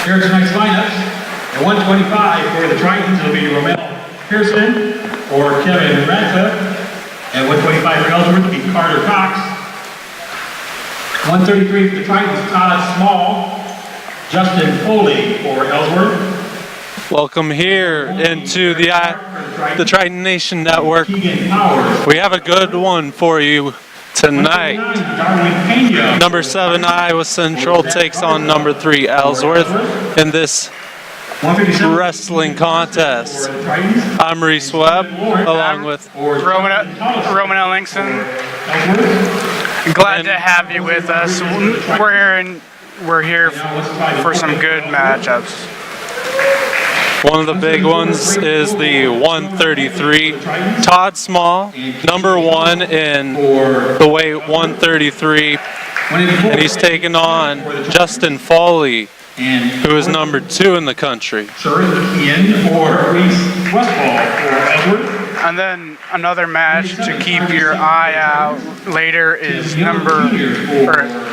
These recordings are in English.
Here are tonight's lineups. At 125 for the Tritons, it'll be Romel Pearson or Kevin Radcliffe. At 125 for Ellsworth, it'll be Carter Cox. 133 for the Tritons, Todd Small. Justin Foley for Ellsworth. Welcome here into the Triton Nation Network. We have a good one for you tonight. Number 7 Iowa Central takes on number 3 Ellsworth in this wrestling contest. I'm Reese Webb, along with Roman Ellingson. Glad to have you with us. We're here for some good matchups. One of the big ones is the 133. Todd Small, number 1 in the weight 133, and he's taking on Justin Foley, who is number 2 in the country. And then another match to keep your eye out later is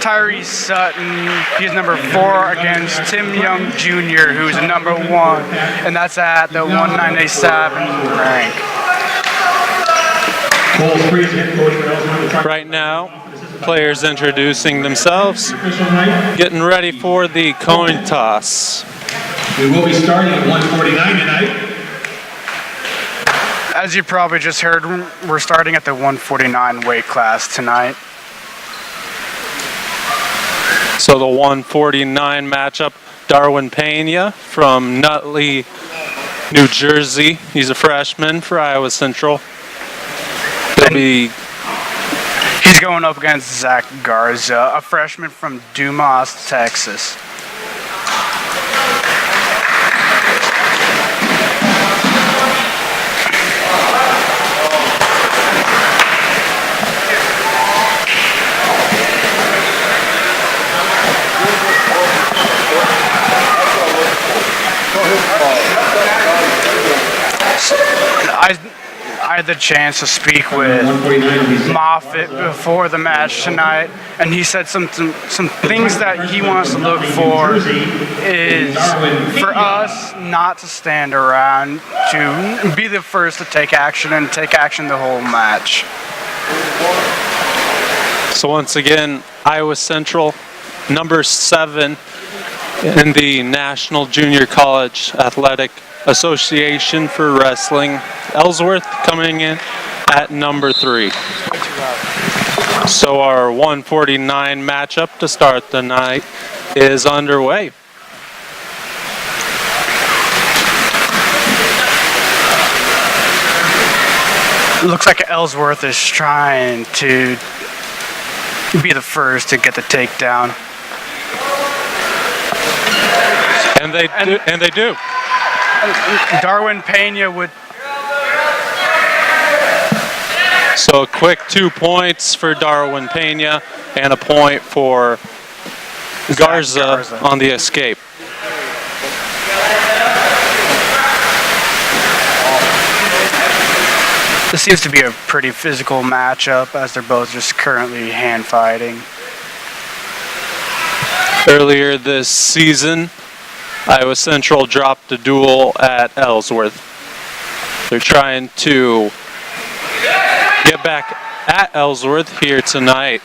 Tyrese Sutton. He's number 4 against Tim Young Jr., who's number 1, and that's at the 197 rank. Right now, players introducing themselves, getting ready for the coin toss. We will be starting at 149 tonight. As you probably just heard, we're starting at the 149 weight class tonight. So the 149 matchup, Darwin Pena from Nutley, New Jersey. He's a freshman for Iowa Central. He's going up against Zach Garza, a freshman from Dumas, Texas. I had the chance to speak with Moffitt before the match tonight, and he said some things that he wants to look for is for us not to stand around, to be the first to take action and take action the whole match. So once again, Iowa Central, number 7 in the National Junior College Athletic Association for Wrestling. Ellsworth coming in at number 3. So our 149 matchup to start the night is underway. Looks like Ellsworth is trying to be the first to get the takedown. And they do. Darwin Pena would. So a quick 2 points for Darwin Pena and a point for Garza on the escape. This seems to be a pretty physical matchup as they're both just currently hand fighting. Earlier this season, Iowa Central dropped a duel at Ellsworth. They're trying to get back at Ellsworth here tonight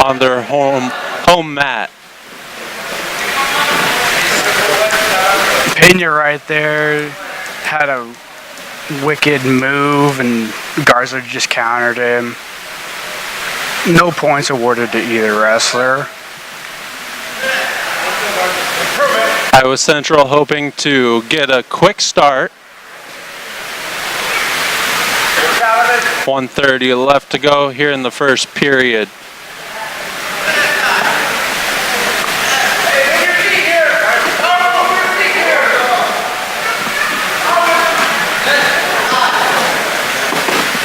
on their home mat. Pena right there had a wicked move, and Garza just countered him. No points awarded to either wrestler. Iowa Central hoping to get a quick start. 1:30 left to go here in the first period.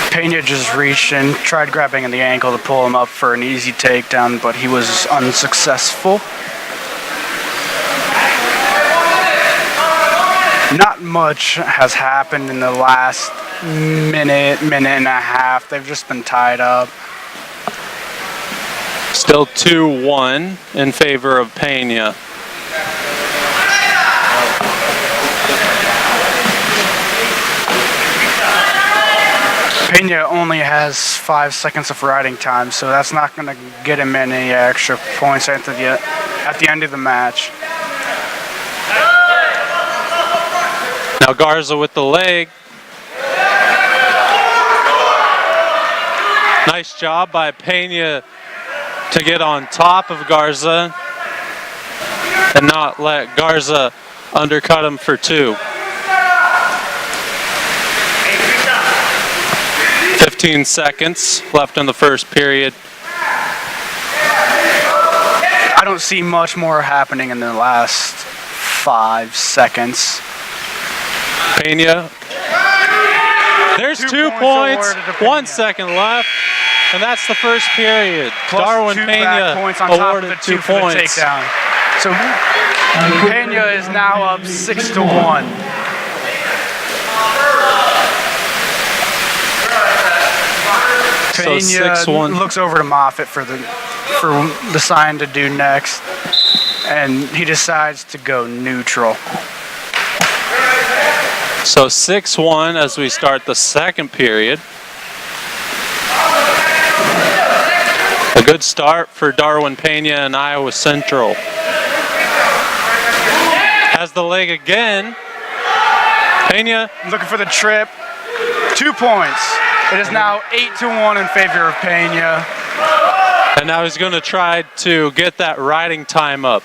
Pena just reached in, tried grabbing the ankle to pull him up for an easy takedown, but he was unsuccessful. Not much has happened in the last minute and a half. They've just been tied up. Still 2-1 in favor of Pena. Pena only has 5 seconds of riding time, so that's not going to get him any extra points at the end of the match. Now Garza with the leg. Nice job by Pena to get on top of Garza and not let Garza undercut him for 2. 15 seconds left in the first period. I don't see much more happening in the last 5 seconds. Pena. There's 2 points. 1 second left. And that's the first period. Plus Darwin 2 Pena back points on top of awarded the 2 2 for the points. takedown. So Pena is now up 6-1. So Pena 6-1. looks over to Moffitt for the sign to do next, and he decides to go neutral. So 6-1 as we start the second period. A good start for Darwin Pena and Iowa Central. Has the leg again. Pena Looking for the trip. 2 points. It is now 8-1 in favor of Pena. and now he's going to try to get that riding time up.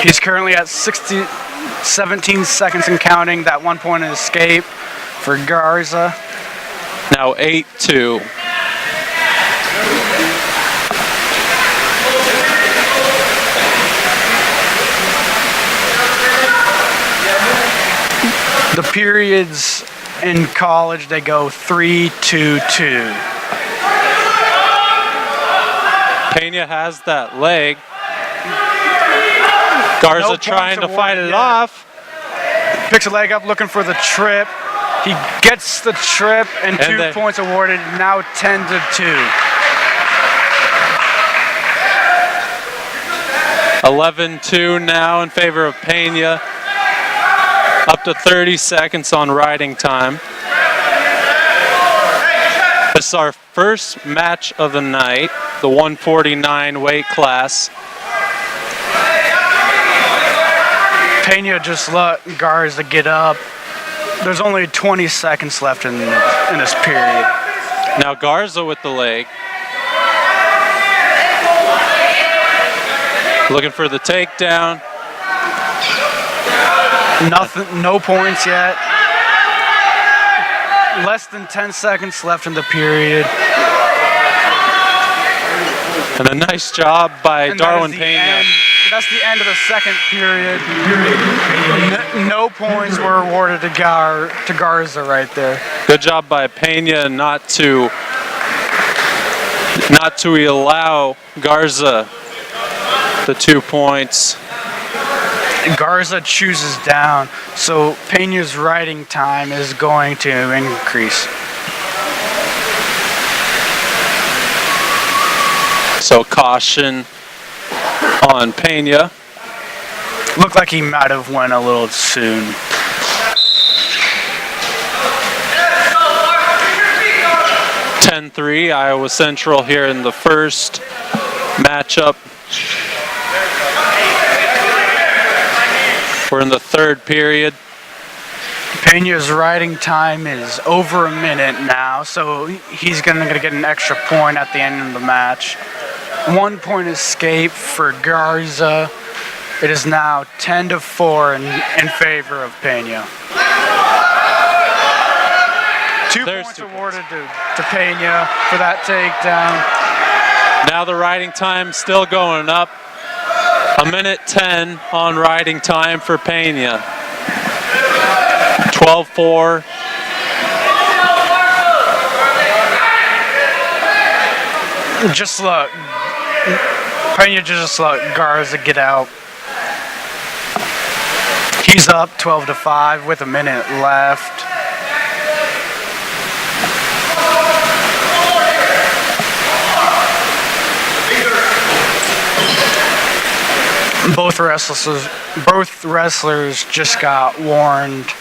He's currently at 17 seconds and counting. That 1 point escape for Garza. Now 8-2. The periods in college, they go 3-2-2. Pena has that leg. Garza No trying to points fight awarded it yet. off. Picks a leg up looking for the trip. He gets the trip and 2 points awarded, now 10-2. 11-2 now in favor of Pena. Up to 30 seconds on riding time. This is our first match of the night, the 149 weight class. Pena just let Garza get up. There's only 20 seconds left in this period. Now Garza with the leg. Looking for the takedown. Nothing, no points yet. Less than 10 seconds left in the period. And a nice job by And Darwin that is the Pena. end. That's the end of the second period. No points were awarded to Garza right there. Good job by Pena not to allow Garza the 2 points. Garza chooses down, so Pena's riding time is going to increase. So caution on Pena. Looked like he might have went a little soon. (10-3) Iowa Central here in the first matchup. We're in the third period. Pena's riding time is over a minute now, so he's going to get an extra point at the end of the match. 1 point escape for Garza. It is now 10-4 in favor of Pena. There's Points 2 awarded to Pena for that takedown. Now the riding time still going up. 1:10 on riding time for Pena. 12-4. Just look. Pena just let Garza get out. He's up 12-5 with a minute left. Both wrestlers just got warned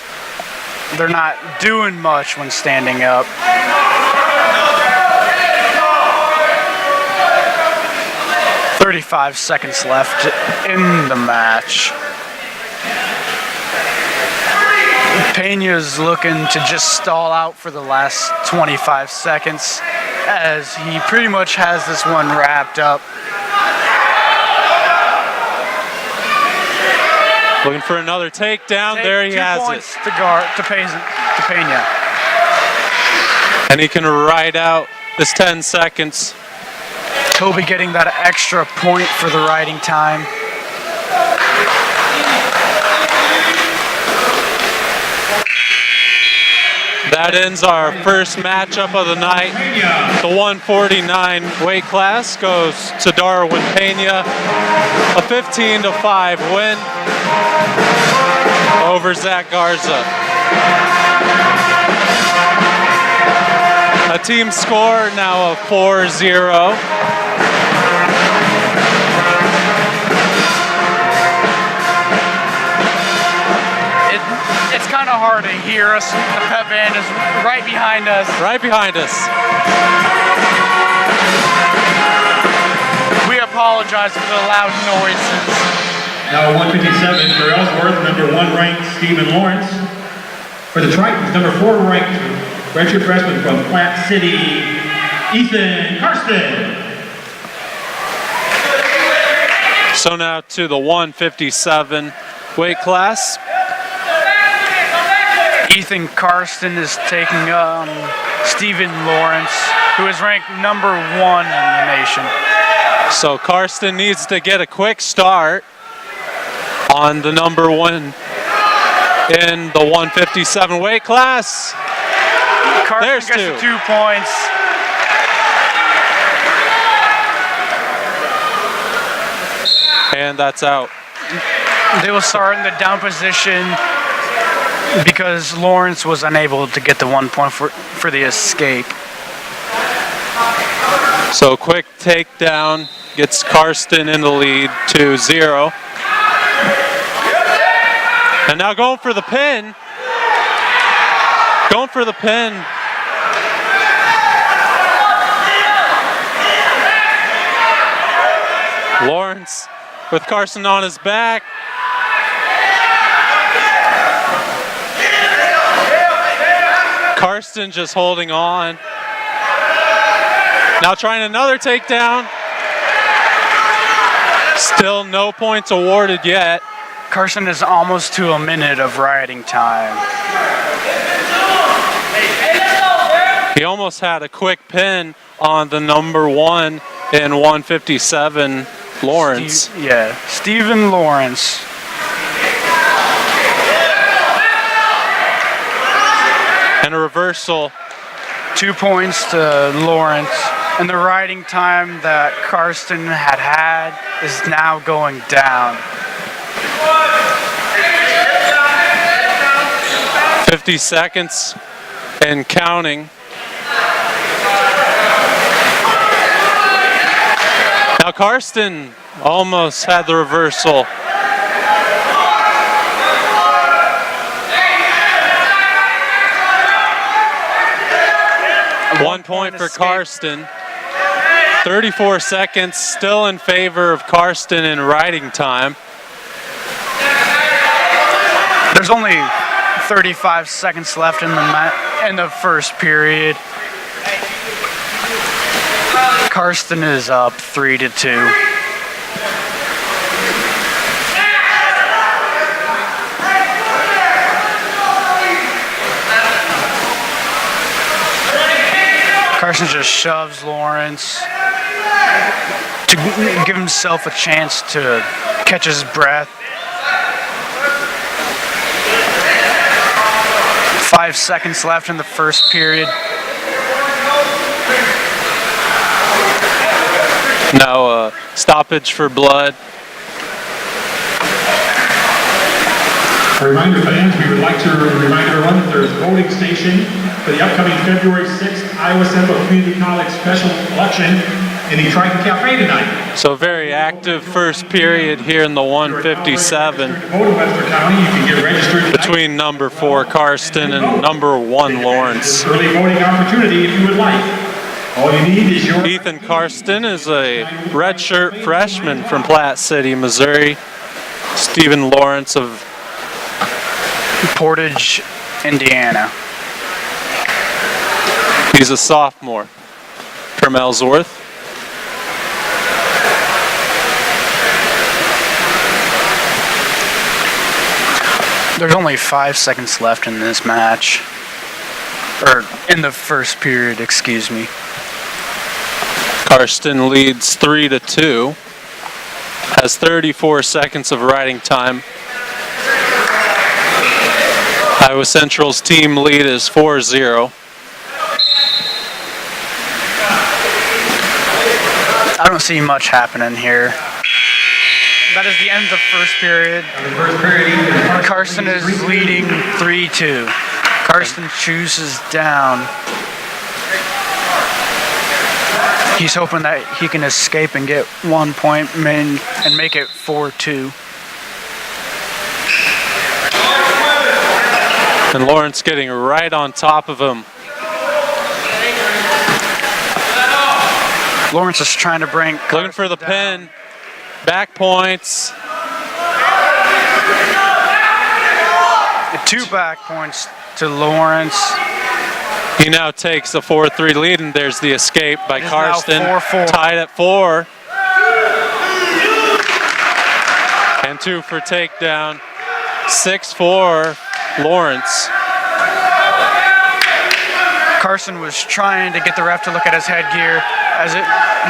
they're not doing much when standing up. "35 seconds left in the match. Pena's looking to just stall out for the last 25 seconds as he pretty much has this one wrapped up. Looking for another takedown. There he has it. 2 points to Pena. And he can ride out this 10 seconds. Toby getting that extra point for the riding time. That ends our first matchup of the night. The 149 weight class goes to Darwin Pena, a 15-5 win over Zach Garza. A team score now of 4-0. It's kind of hard to hear us. The pep band is right behind us. Right behind us. We apologize for the loud noises. Now 157 for Ellsworth, number 1 ranked Stephen Lawrence. For the Tritons, number 4 ranked redshirt freshman from Plant City, Ethan Karsten. So now to the 157 weight class. Ethan Karsten is taking Stephen Lawrence, who is ranked number 1 in the nation. So Karsten needs to get a quick start on the number 1 in the 157 weight class. Karsten There's gets 2. the 2 points. And that's out. They will start in the down position because Lawrence was unable to get the 1 point for the escape. So quick takedown gets Karsten in the lead to 0. And now going for the pin. Going for the pin. Lawrence with Karsten on his back. Karsten just holding on. Now trying another takedown. Still no points awarded yet. Karsten is almost to a minute of riding time. He almost had a quick pin on the number 1 in 157, Lawrence. Stephen Lawrence. And a reversal. 2 points to Lawrence. And the riding time that Karsten had is now going down. 50 seconds and counting. Now Karsten almost had the reversal. One point for Karsten. 34 seconds, still in favor of Karsten in riding time. There's only 35 seconds left in the first period. Karsten is up 3-2. Karsten just shoves Lawrence to give himself a chance to catch his breath. 5 seconds left in the first period. Now a stoppage for blood. A reminder, fans, we would like to remind everyone that there is a voting station for the upcoming February 6th Iowa Central Community College special election. in the Triton Cafe tonight. So very active first period here in the 157 Vote in Webster County. You can get registered tonight. between number 4 Karsten and number 1 Lawrence. Early voting opportunity if you would like. All you need is your Ethan Karsten is a redshirt freshman from Platte City, Missouri. Stephen Lawrence of Portage, Indiana. He's a sophomore from Ellsworth. There's only 5 seconds left in this match. Or in the first period, excuse me. Karsten leads 3-2. Has 34 seconds of riding time. Iowa Central's team lead is 4-0. I don't see much happening here. That is the end of the first period. Karsten is leading 3-2. Karsten chooses down. He's hoping that he can escape and get 1 point and make it 4-2. And Lawrence getting right on top of him. Lawrence is trying to bring Looking for the pin. Back points. 2 back points to Lawrence. He now takes a 4-3 lead, and there's the escape by It is Karsten. now 4-4. Tied at 4. And 2 for takedown. 6-4, Lawrence. Karsten was trying to get the ref to look at his headgear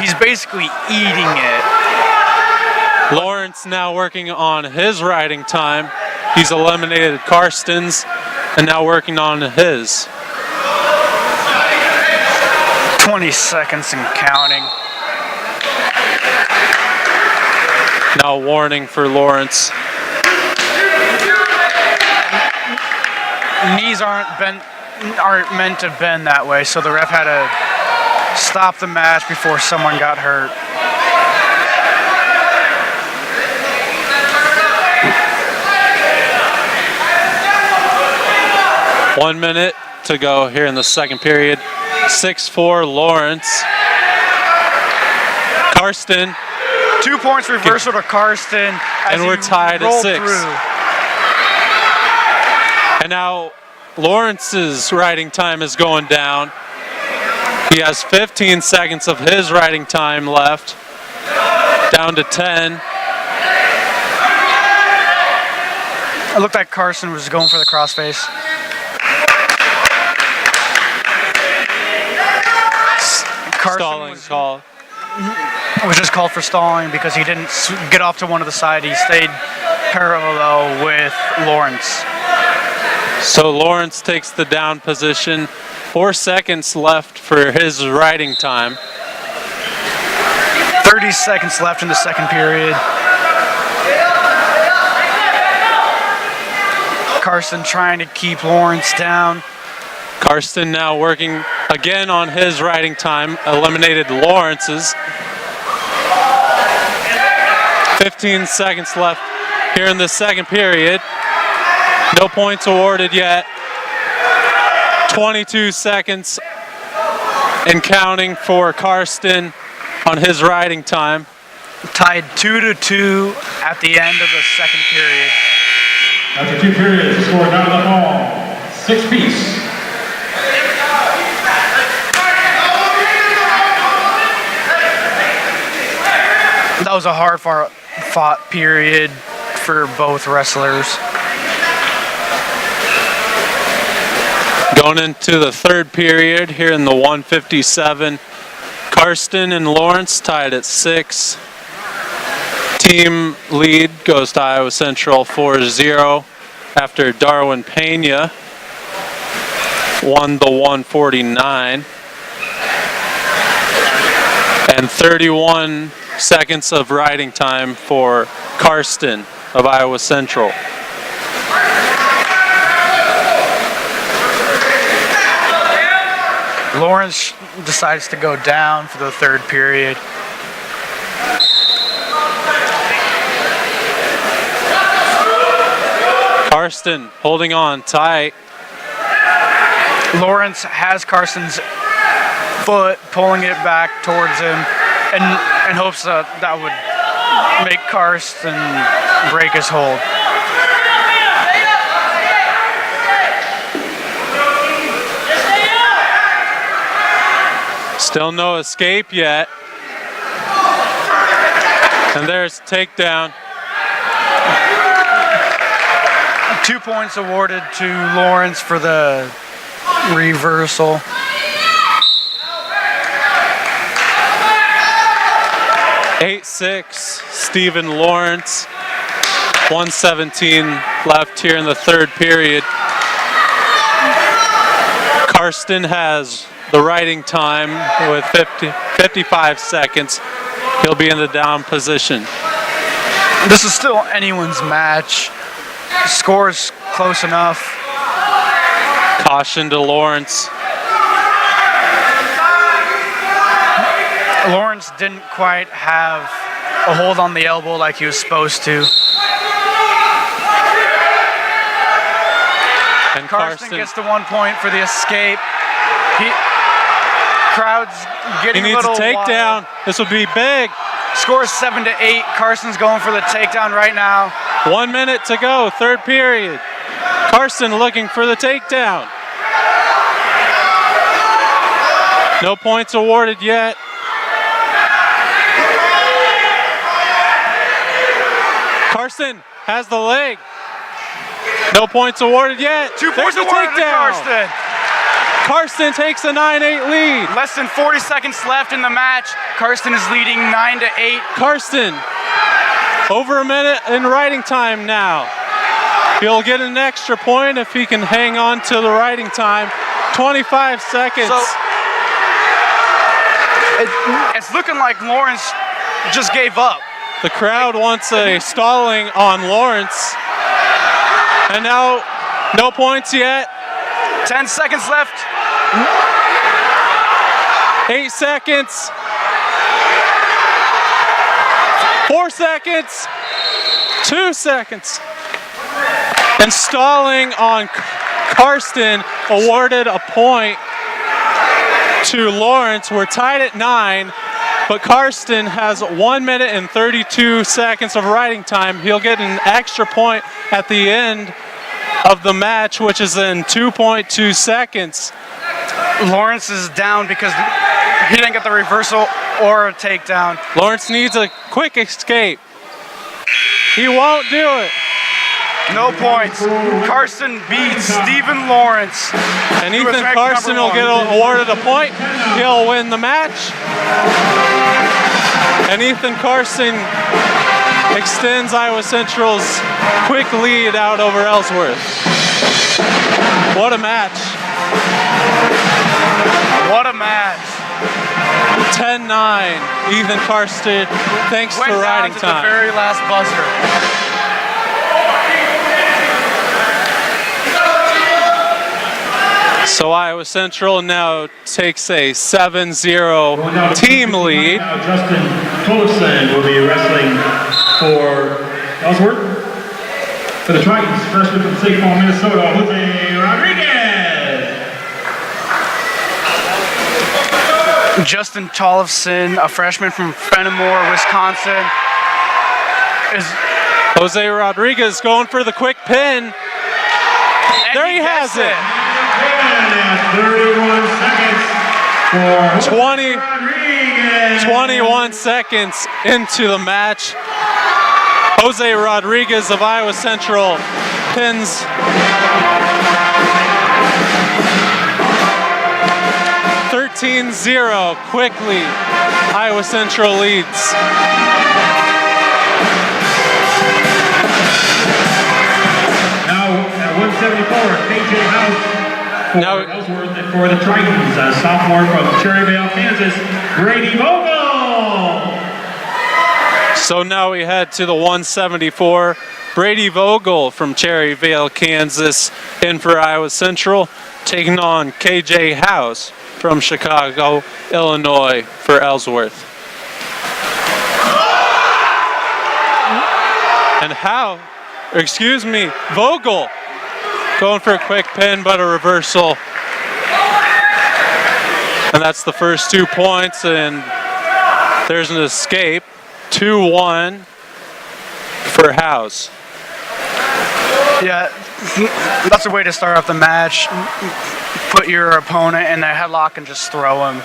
he's basically eating it. Lawrence now working on his riding time. He's eliminated Karsten's and now working on his. 20 seconds and counting. Now warning for Lawrence. Knees aren't meant to bend that way, so the ref had to stop the match before someone got hurt. One minute to go here in the second period. 6-4 Lawrence. Karsten. 2 points reversal to Karsten. And we're tied at 6. And now Lawrence's riding time is going down. He has 15 seconds of his riding time left. Down to 10. It looked like Karsten was going for the crossface. Stalling call. It was just called for stalling because he didn't get off to one of the side. He stayed parallel with Lawrence. So Lawrence takes the down position. 4 seconds left for his riding time. 30 seconds left in the second period. Karsten trying to keep Lawrence down. Karsten now working again on his riding time, eliminated Lawrence's. 15 seconds left here in the second period. No points awarded yet. 22 seconds and counting for Karsten on his riding time. Tied 2-2 at the end of the second period. After 2 periods, score down the hall. 6 piece. That was a hard fought period for both wrestlers. Going into the third period here in the 157, Karsten and Lawrence tied at 6. Team lead goes to Iowa Central 4-0 after Darwin Pena won the 149. And 31 seconds of riding time for Karsten of Iowa Central. Lawrence decides to go down for the third period. Karsten holding on tight. Lawrence has Carson's foot, pulling it back towards him, and hopes that would make Karsten break his hold. Still no escape yet. And there's takedown. 2 points awarded to Lawrence for the reversal. (8-6) Stephen Lawrence. 1:17 left here in the third period. Karsten has the riding time with 55 seconds. He'll be in the down position. This is still anyone's match. Score's close enough. Caution to Lawrence. Lawrence didn't quite have a hold on the elbow like he was supposed to. And Karsten gets the 1 point for the escape. Crowd's he getting a needs a little takedown. wild. This would be big. Score is 7-8. Carson's going for the takedown right now. 1 minute to go, third period. Karsten looking for the takedown. No points awarded yet. Karsten has the leg. No points awarded yet. 2 There's points the awarded to takedown. Karsten. Karsten takes a 9-8 lead. Less than 40 seconds left in the match. Karsten is leading 9-8. Karsten, over a minute in riding time now. He'll get an extra point if he can hang on to the riding time. 25 seconds. So it's looking like Lawrence just gave up. The crowd wants a stalling on Lawrence. And now, no points yet. 10 seconds left. 8 seconds. 4 seconds. 2 seconds. And stalling on Karsten awarded a point to Lawrence. We're tied at 9, but Karsten has 1 minute and 32 seconds of riding time. He'll get an extra point at the end of the match, which is in 2.2 seconds. Lawrence is down because he didn't get the reversal or a takedown. Lawrence needs a quick escape. He won't do it. No points. Karsten beats Stephen Lawrence. And Ethan Karsten will get awarded a point. He'll win the match. And Ethan Karsten extends Iowa Central's quick lead out over Ellsworth. What a match. What a match. 10-9. Ethan Karsten, thanks Went to riding down to time. the very last buzzer. So Iowa Central now takes a 7-0 team lead. Now Justin Tollefson will be wrestling for Ellsworth. For the Tritons, freshman from St. Paul, Minnesota, Jose Rodriguez. Justin Tollefson, a freshman from Fenimore, Wisconsin, is Jose Rodriguez going for the quick pin. There he has it. 31 seconds for 21 seconds into the match. Jose Rodriguez of Iowa Central pins (13-0) quickly. Iowa Central leads. Now at 174, KJ House for Ellsworth, and for the Tritons, a sophomore from Cherryvale, Kansas, Brady Vogel. So now we head to the 174. Brady Vogel from Cherryvale, Kansas, in for Iowa Central, taking on KJ House from Chicago, Illinois for Ellsworth. And Vogel going for a quick pin, but a reversal. And that's the first 2 points, and there's an escape. 2-1 for House. Yeah, that's a way to start off the match. Put your opponent in a headlock and just throw him.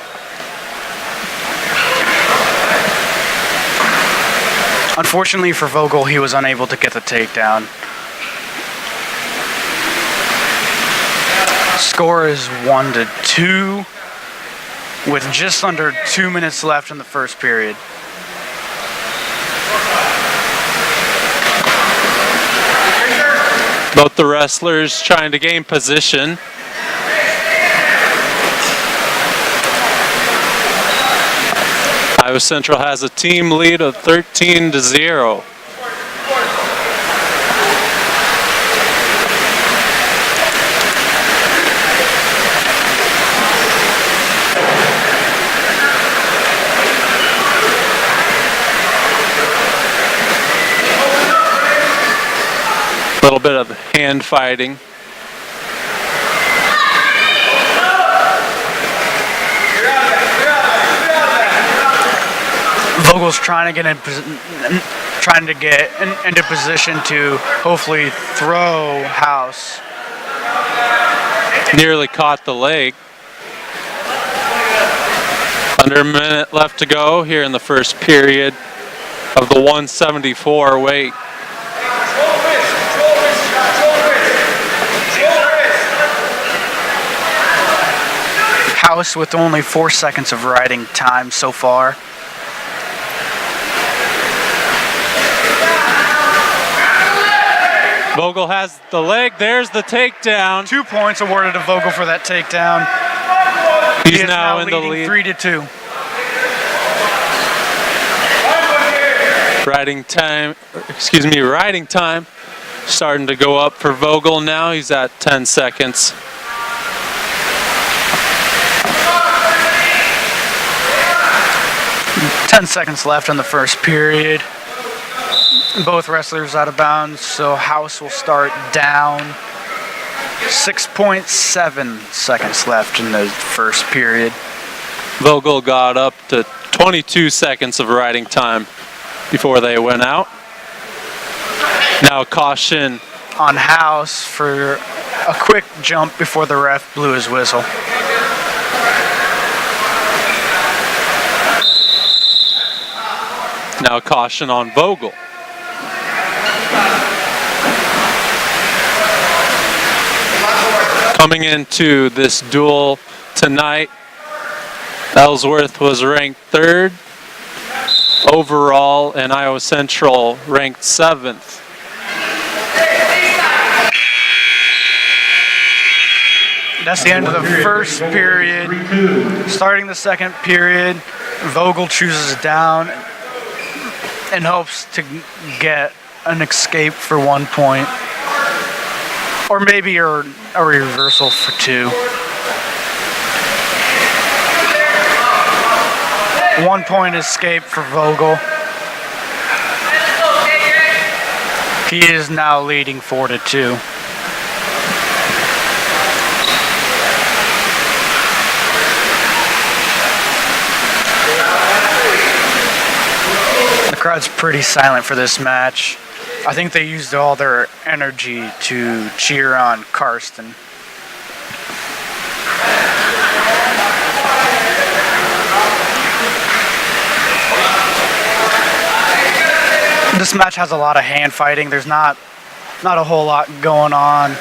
Unfortunately for Vogel, he was unable to get the takedown. Score is 1-2 with just under 2 minutes left in the first period. Both the wrestlers trying to gain position. Iowa Central has a team lead of 13-0. A little bit of hand fighting. Vogel's trying to get into position to hopefully throw House. Nearly caught the leg. Under a minute left to go here in the first period of the 174 weight. House with only 4 seconds of riding time so far. Vogel has the leg. There's the takedown. 2 points awarded to Vogel for that takedown. He's He is now in the lead. 3-2. Riding time starting to go up for Vogel now. He's at 10 seconds. Ten seconds left in the first period. Both wrestlers out of bounds, so House will start down. 6.7 seconds left in the first period. Vogel got up to 22 seconds of riding time before they went out. Now caution on House for a quick jump before the ref blew his whistle. Now caution on Vogel. Coming into this duel tonight, Ellsworth was ranked 3rd overall and Iowa Central ranked 7th. That's the end of the first period. Starting the second period, Vogel chooses down and hopes to get an escape for 1 point. Or maybe a reversal for 2. 1 point escape for Vogel. He is now leading 4-2. The crowd's pretty silent for this match. I think they used all their energy to cheer on Karsten. This match has a lot of hand fighting. There's not a whole lot going on.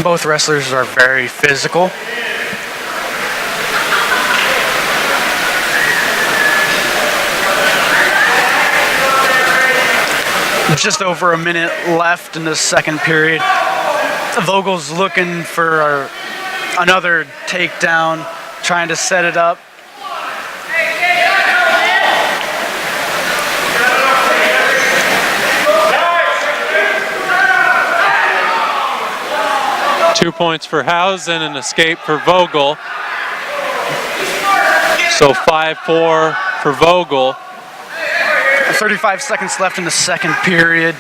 Both wrestlers are very physical. Just over a minute left in the second period. Vogel's looking for another takedown, trying to set it up. Two points for Hausen, an escape for Vogel. So 5-4 for Vogel. 35 seconds left in the second period.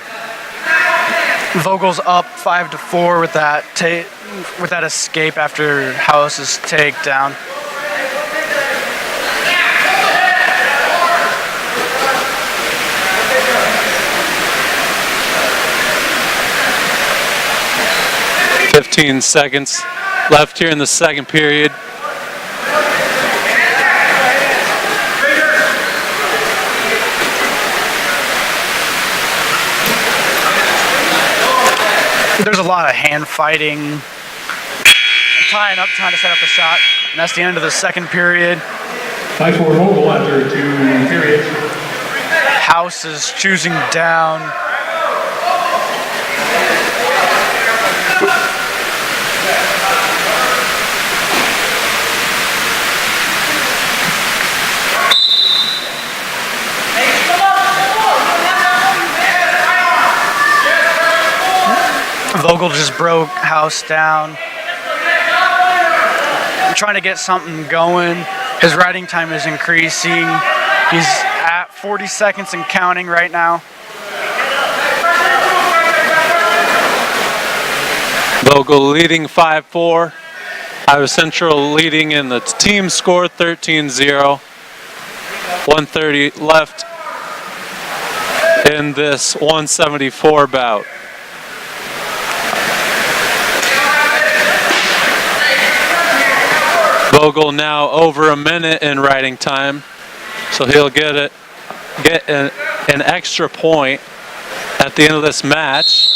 Vogel's up 5-4 with that escape after House's takedown. "15 seconds left here in the second period. There's a lot of hand fighting, tying up, trying to set up the shot, and that's the end of the second period. 5-4 Vogel after 2 periods. House is choosing down. Vogel just broke House down. Trying to get something going. His riding time is increasing. He's at 40 seconds and counting right now. Vogel leading 5-4. Iowa Central leading in the team score 13-0. 1:30 left in this 174 bout. Vogel now over a minute in riding time, so he'll get an extra point at the end of this match.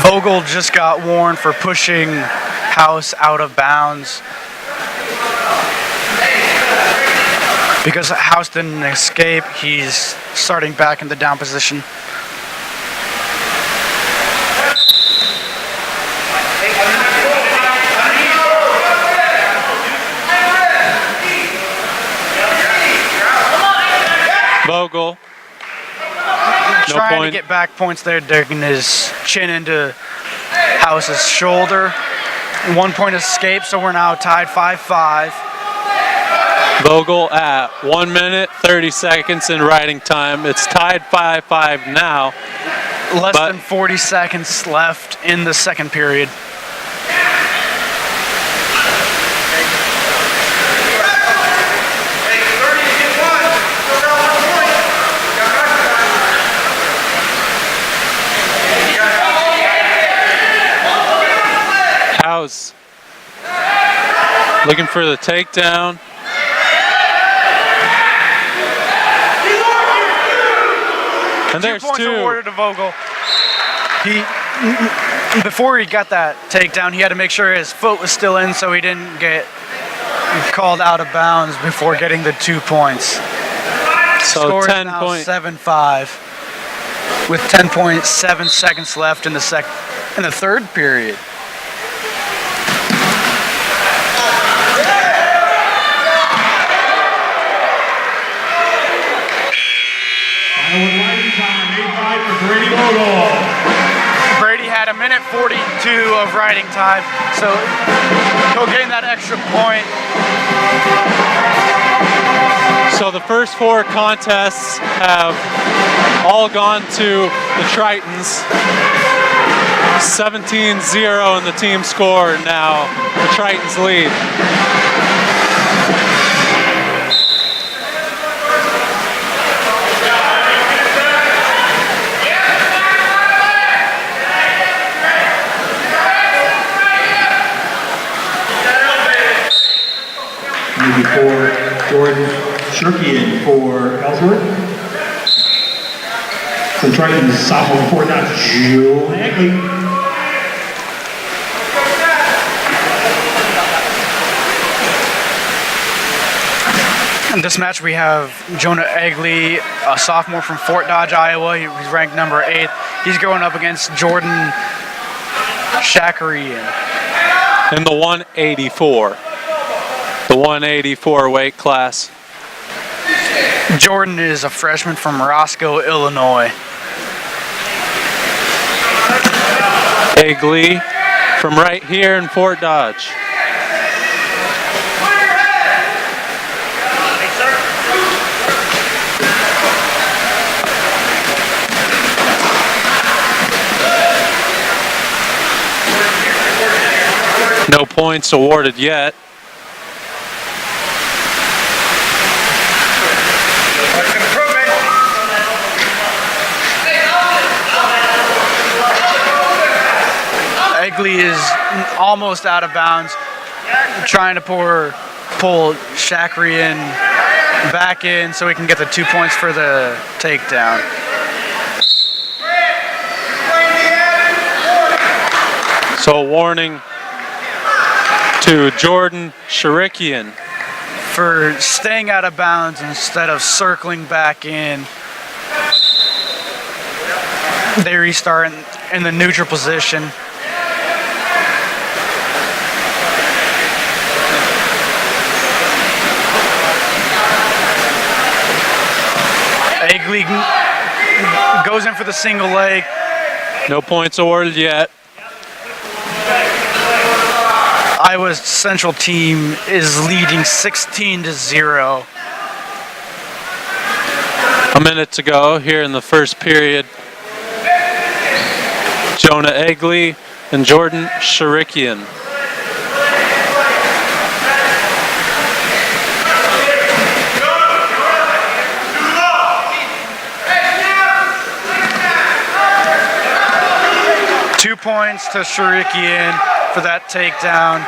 Vogel just got warned for pushing House out of bounds because House didn't escape. He's starting back in the down position. Vogel, no Trying point. to get back points there, digging his chin into House's shoulder. 1 point escape, so we're now tied 5-5. Vogel at 1 minute 30 seconds in riding time. It's tied 5-5 now. Less than 40 seconds left in the second period. House looking for the takedown. And there's 2 points two. awarded to Vogel. Before he got that takedown, he had to make sure his foot was still in so he didn't get called out of bounds before getting the 2 points. So Score 10 is now points. 7-5 with 10.7 seconds left in the third period. Final riding time, 8-5 for Brady Vogel. Brady had 1:42 of riding time, so he'll gain that extra point. So the first 4 contests have all gone to the Tritons. 17-0 in the team score now. The Tritons lead. For Jordan Shirkian for Ellsworth. The Tritons sophomore before that, Joe Hagley. In this match, we have Jonah Egley, a sophomore from Fort Dodge, Iowa. He's ranked number 8. He's going up against Jordan Shakarian. In the 184. The 184 weight class. Jordan is a freshman from Roscoe, Illinois. Egley from right here in Fort Dodge. No points awarded yet. Egley is almost out of bounds, trying to pull Shakrian back in so he can get the 2 points for the takedown. So a warning to Jordan Sharikian for staying out of bounds instead of circling back in. They restart in the neutral position. Egley goes in for the single leg. No points awarded yet. Iowa's Central team is leading 16-0. A minute to go here in the first period. Jonah Egley and Jordan Sharikian. Two points to Sharikian for that takedown.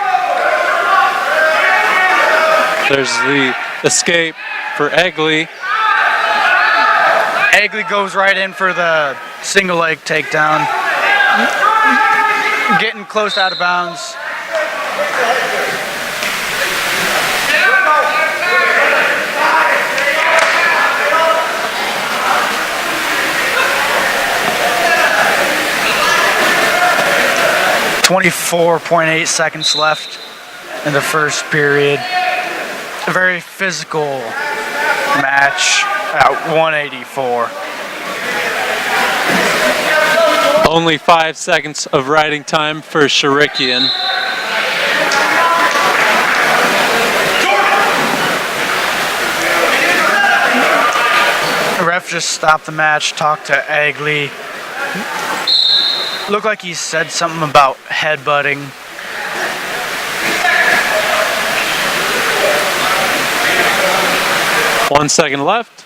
There's the escape for Egley. Egley goes right in for the single leg takedown. Getting close out of bounds. .8 seconds left in the first period. A very physical match at 184. Only 5 seconds of riding time for Sharikian. The ref just stopped the match, talked to Egley. Looked like he said something about headbutting. One second left.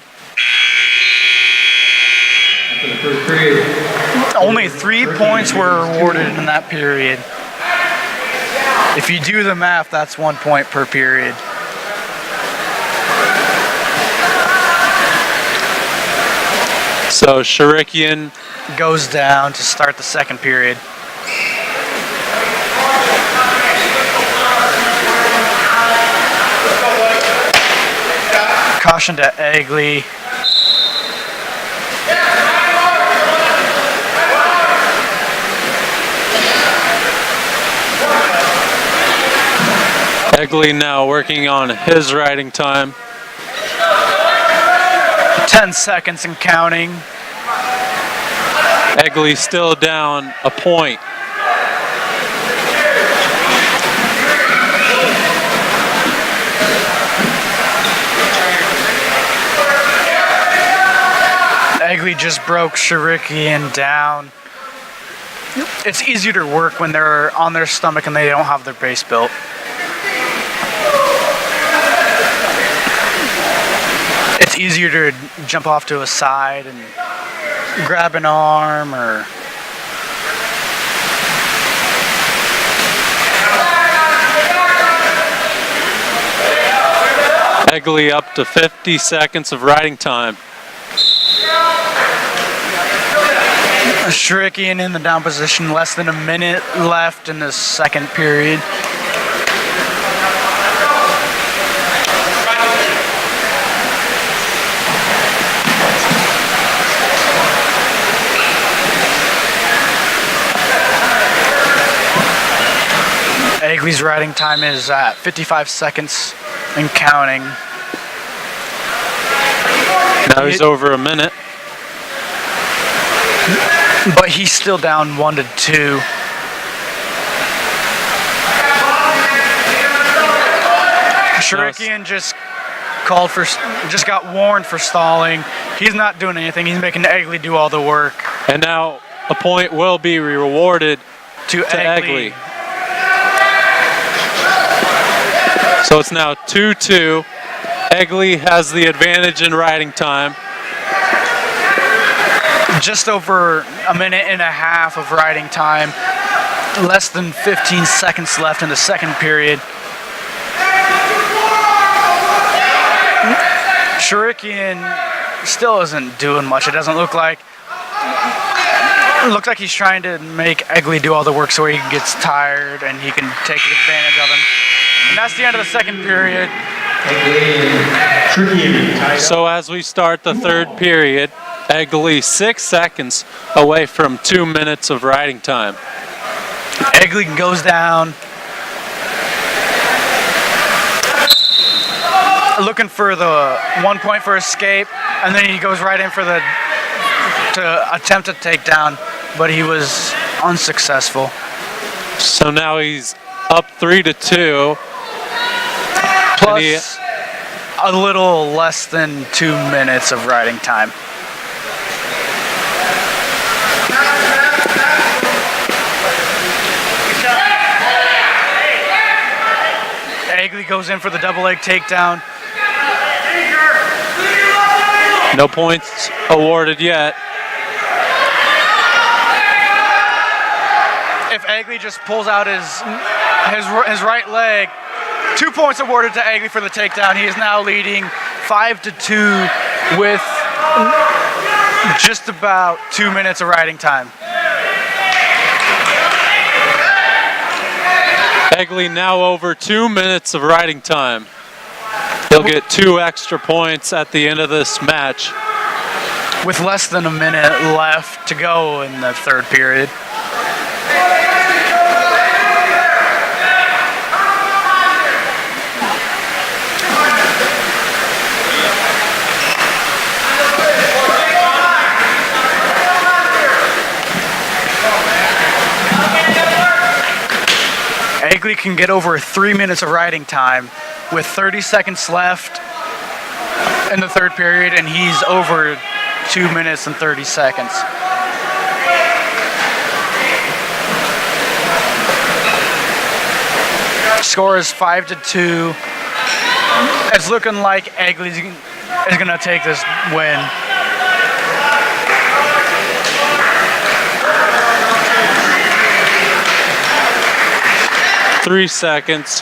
After the first period. Only 3 points were awarded in that period. If you do the math, that's 1 point per period. So Sharikian Goes down to start the second period. Caution to Egley. Egley now working on his riding time. 10 seconds and counting. Egley still down a point. Egley just broke Sharikian down. It's easier to work when they're on their stomach and they don't have their base built. It's easier to jump off to a side and grab an arm or Egley up to 50 seconds of riding time. Sharikian in the down position, less than a minute left in the second period. Egley's riding time is at 55 seconds and counting. Now he's over a minute. But he's still down 1-2. Shurikian just got warned for stalling. He's not doing anything. He's making Egley do all the work. And now a point will be rewarded to Egley. So it's now 2-2. Egley has the advantage in riding time. Just over a minute and a half of riding time. Less than 15 seconds left in the second period. Shurikian still isn't doing much. It doesn't look like. It looks like he's trying to make Egley do all the work so he gets tired and he can take advantage of him. And that's the end of the second period. So as we start the third period, Egley 6 seconds away from 2 minutes of riding time. Egley goes down. Looking for the 1 point for escape, and then he goes right in for to attempt a takedown, but he was unsuccessful. So now he's up 3-2. Plus a little less than 2 minutes of riding time. Egley goes in for the double leg takedown. No points awarded yet. If Egley just pulls out his right leg, 2 points awarded to Egley for the takedown. He is now leading 5-2 with just about 2 minutes of riding time. Egley now over 2 minutes of riding time. He'll get 2 extra points at the end of this match. With less than a minute left to go in the third period. Egley can get over 3 minutes of riding time with 30 seconds left in the third period, and he's over 2 minutes and 30 seconds. Score is 5-2. It's looking like Egley is going to take this win. Three seconds.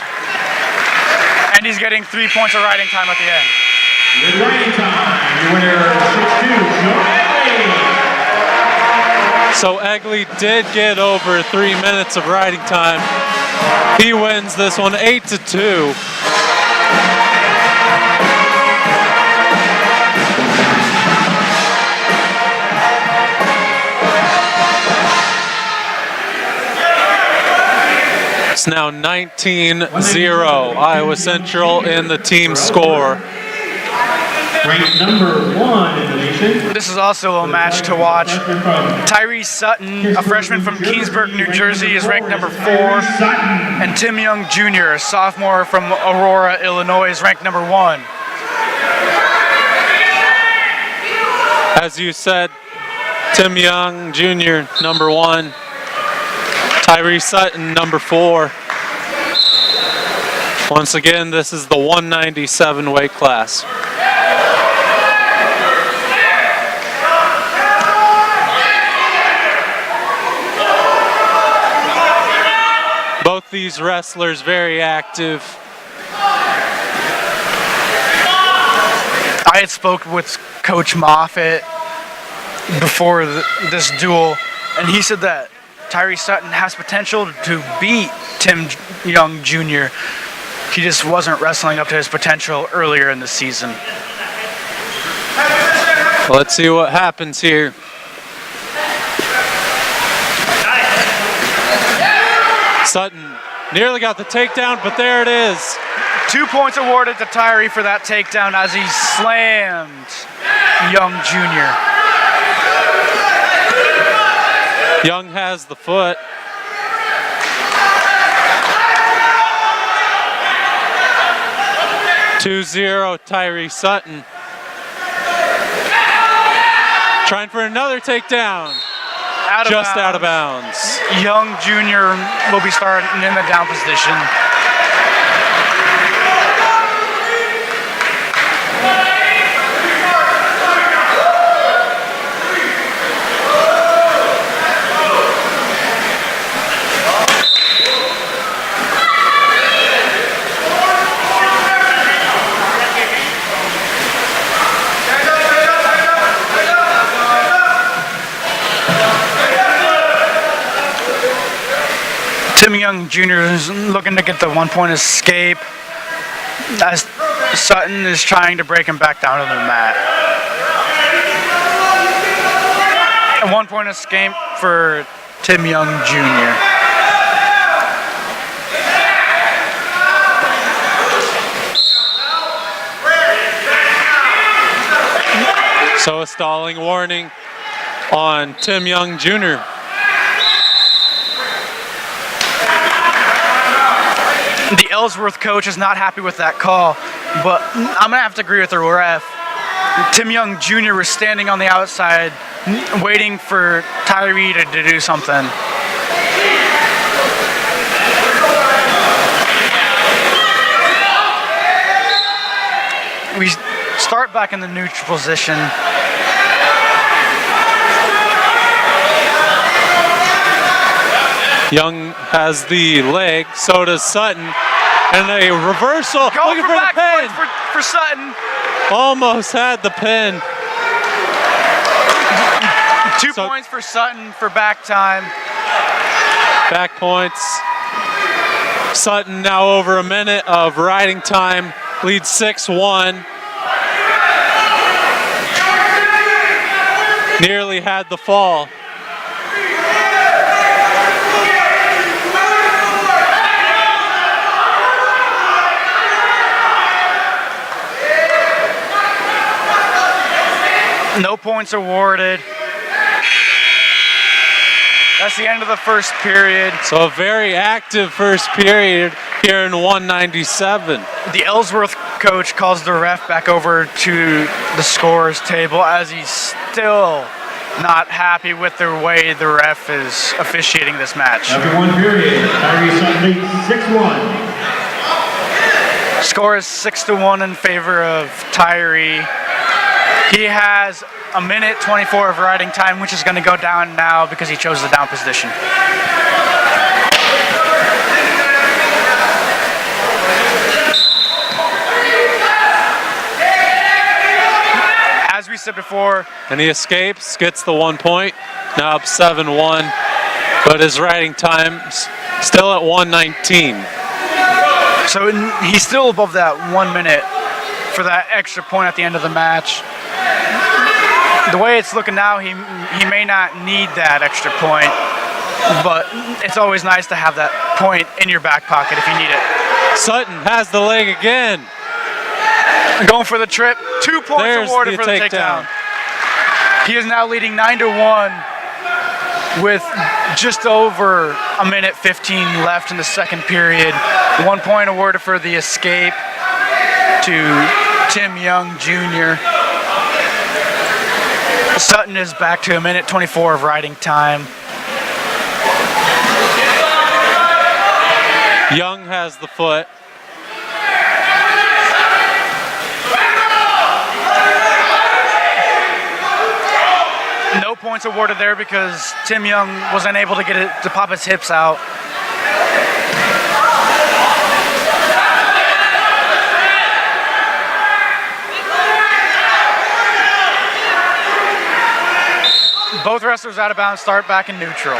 And he's getting 3 points of riding time at the end. With riding time, your winner 6-2, So Egley did get over 3 minutes of riding time. He wins this one 8-2. It's now 19-0, Iowa Central in the team score. Ranked number 1 in the nation. This is also a match to watch. Tyrese Sutton, a freshman from Keensburg, New Jersey, is ranked number 4. And Tim Young Jr., a sophomore from Aurora, Illinois, is ranked number 1. As you said, Tim Young Jr., number 1. Tyrese Sutton, number 4. Once again, this is the 197 weight class. Both these wrestlers very active. I had spoke with Coach Moffitt before this duel, and he said that Tyrese Sutton has potential to beat Tim Young Jr. He just wasn't wrestling up to his potential earlier in the season. Let's see what happens here. Sutton nearly got the takedown, but there it is. 2 points awarded to Tyree for that takedown as he slammed Young Jr. Young has the foot. 2-0 Tyree Sutton. Trying for another takedown. Just out of bounds. Young Jr. will be starting in the down position. Tim Young Jr. is looking to get the 1-point escape as Sutton is trying to break him back down to the mat. A 1-point escape for Tim Young Jr. So a stalling warning on Tim Young Jr. The Ellsworth coach is not happy with that call, but I'm going to have to agree with the ref. Tim Young Jr. was standing on the outside waiting for Tyree to do something. We start back in the neutral position. Young has the leg, so does Sutton, and a reversal. Going Looking for for the back pin. points for Sutton. Almost had the pin. 2 So- points for Sutton for back time. Back points. Sutton now over a minute of riding time, leads 6-1. Nearly had the fall. No points awarded. That's the end of the first period. So a very active first period here in 197. The Ellsworth coach calls the ref back over to the scorers table as he's still not happy with the way the ref is officiating this match. After one period, Tyree Sutton leads 6-1. Score is 6-1 in favor of Tyree. He has a minute 24 of riding time, which is going to go down now because he chose the down position. As we said before, And he escapes, gets the 1 point, now up 7-1, but his riding time still at 119. so he's still above that 1 minute for that extra point at the end of the match. The way it's looking now, he may not need that extra point, but it's always nice to have that point in your back pocket if you need it. Sutton has the leg again. Going for the trip, 2 points There's awarded the for the takedown. He is now leading 9-1 with just over a minute 15 left in the second period. 1 point awarded for the escape to Tim Young Jr. Sutton is back to a minute 24 of riding time. Young has the foot. No points awarded there because Tim Young was unable to get it to pop his hips out. Both wrestlers out of bounds, start back in neutral.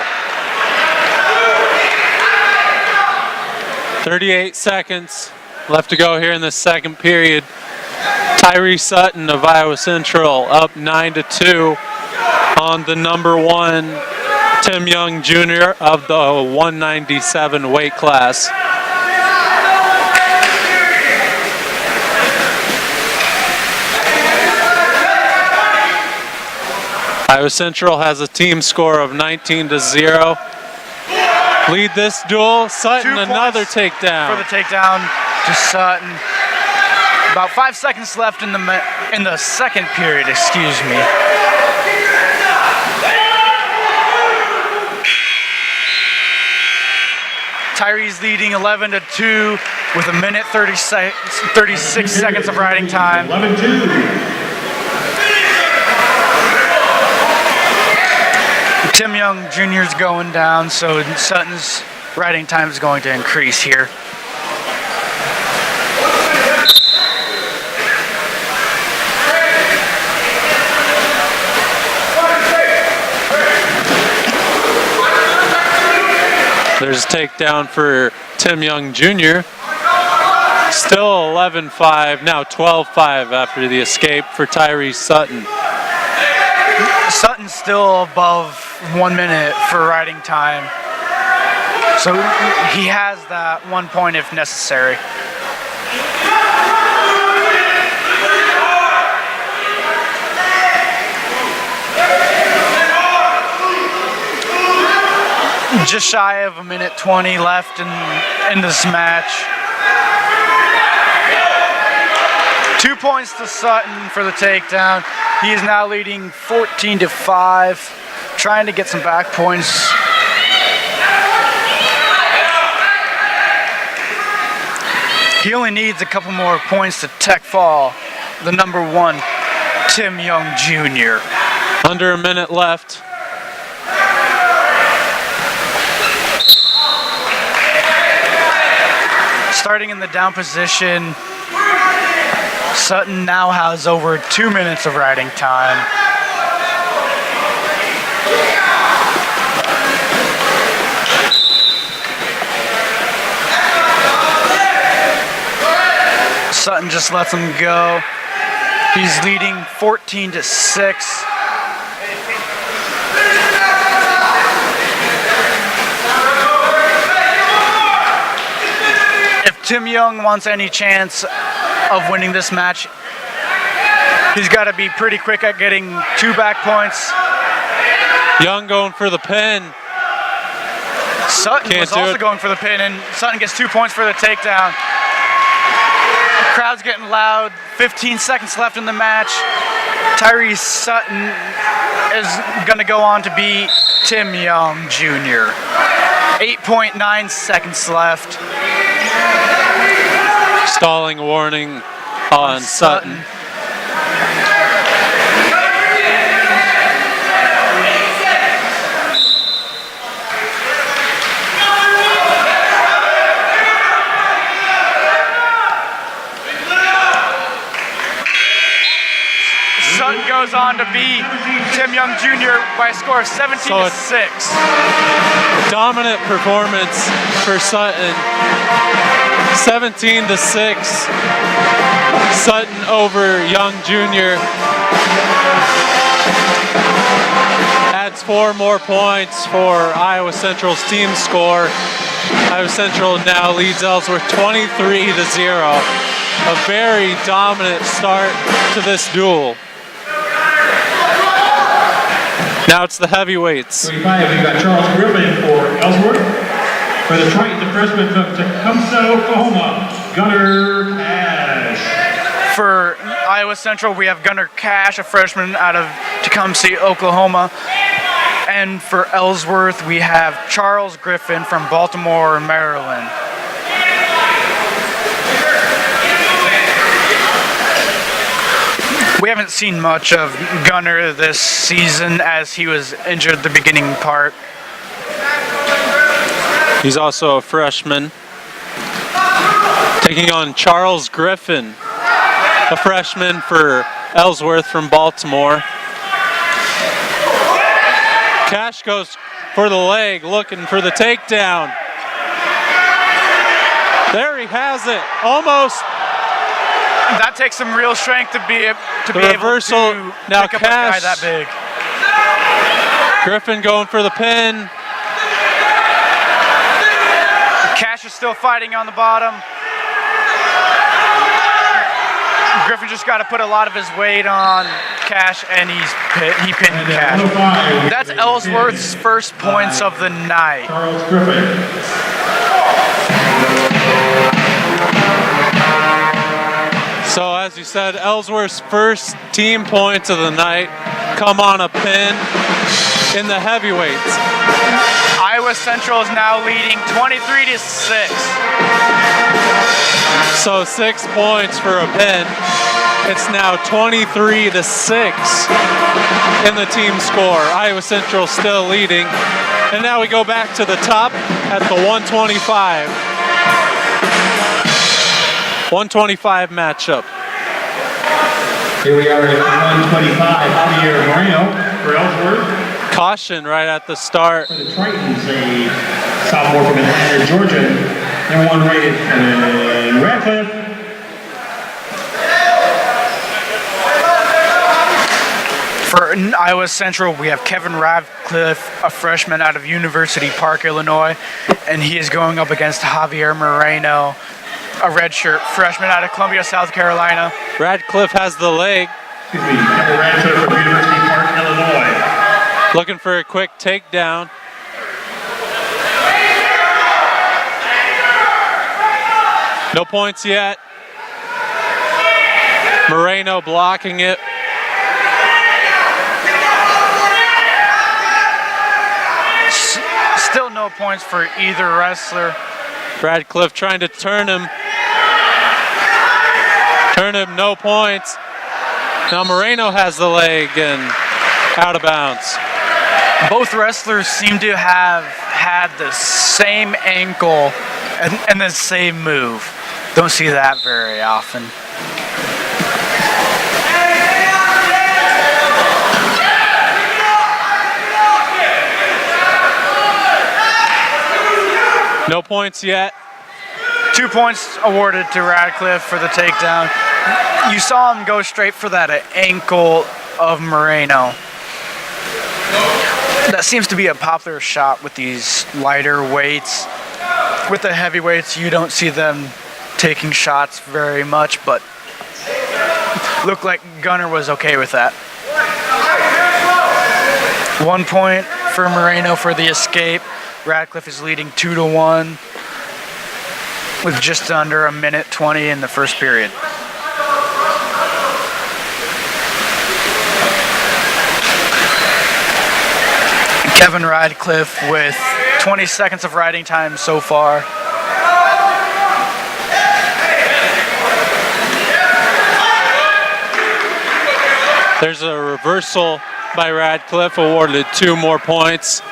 38 seconds left to go here in the second period. Tyree Sutton of Iowa Central up 9-2 on the number 1 Tim Young Jr. of the 197 weight class. Iowa Central has a team score of 19-0. Lead this duel, Sutton 2 another points takedown. for the takedown to Sutton. About 5 seconds left in the second period, excuse me. Tyree's leading 11-2 with a minute 36 seconds of riding time. 11-2. Tim Young Jr.'s going down, so Sutton's riding time is going to increase here. There's a takedown for Tim Young Jr. Still 11-5, now 12-5 after the escape for Tyree Sutton. Sutton's still above 1 minute for riding time. So he has that 1 point if necessary. Just shy of a minute 20 left in this match. 2 points to Sutton for the takedown. He is now leading 14-5, trying to get some back points. He only needs a couple more points to tech fall the number 1, Tim Young Jr. Under a minute left. Starting in the down position, Sutton now has over 2 minutes of riding time. Sutton just lets him go. He's leading 14-6. If Tim Young wants any chance of winning this match, he's got to be pretty quick at getting 2 back points. Young going for the pin. Sutton was also going for the pin, and Sutton gets 2 points for the takedown. The crowd's getting loud. 15 seconds left in the match. Tyree Sutton is going to go on to beat Tim Young Jr. 8.9 seconds left. Stalling warning on Sutton. Sutton goes on to beat Tim Young Jr. by a score of 17-6. Dominant performance for Sutton. 17-6. Sutton over Young Jr. Adds 4 more points for Iowa Central's team score. Iowa Central now leads Ellsworth 23-0. A very dominant start to this duel. Now it's the heavyweights. 25, we've got Charles Griffin for Ellsworth. For the Triton, the freshman from Tecumseh, Oklahoma, Gunnar Cash. For Iowa Central, we have Gunnar Cash, a freshman out of Tecumseh, Oklahoma. And for Ellsworth, we have Charles Griffin from Baltimore, Maryland. We haven't seen much of Gunnar this season as he was injured the beginning part. He's also a freshman. Taking on Charles Griffin, a freshman for Ellsworth from Baltimore. Cash goes for the leg, looking for the takedown. There he has it, almost. That takes some real strength to be able to now pick up Cash, a guy that big. Griffin going for the pin. Cash is still fighting on the bottom. Griffin just got to put a lot of his weight on Cash, and he pinned Cash. That's Ellsworth's first points of the night. Charles Griffin. So as you said, Ellsworth's first team points of the night come on a pin in the heavyweights. Iowa Central is now leading 23-6. So 6 points for a pin. It's now 23-6 in the team score. Iowa Central still leading. And now we go back to the top at the 125. 125 matchup. Here we are at 125. Javier Moreno for Ellsworth. Caution right at the start. For the Tritons, a sophomore from Atlanta, Georgia. Number 1 rated Radcliffe. For Iowa Central, we have Kevin Radcliffe, a freshman out of University Park, Illinois, and he is going up against Javier Moreno, a redshirt freshman out of Columbia, South Carolina. Radcliffe has the leg. Excuse me, Kevin Radcliffe from University Park, Illinois. Looking for a quick takedown. No points yet. Moreno blocking it. Still no points for either wrestler. Radcliffe trying to turn him. No points. Now Moreno has the leg and out of bounds. Both wrestlers seem to have had the same ankle and the same move. Don't see that very often. No points yet. 2 points awarded to Radcliffe for the takedown. You saw him go straight for that ankle of Moreno. That seems to be a popular shot with these lighter weights. With the heavyweights, you don't see them taking shots very much, but looked like Gunner was okay with that. 1 point for Moreno for the escape. Radcliffe is leading 2-1 with just under 1:20 in the first period. Kevin Radcliffe with 20 seconds of riding time so far. There's a reversal by Radcliffe, awarded 2 more points.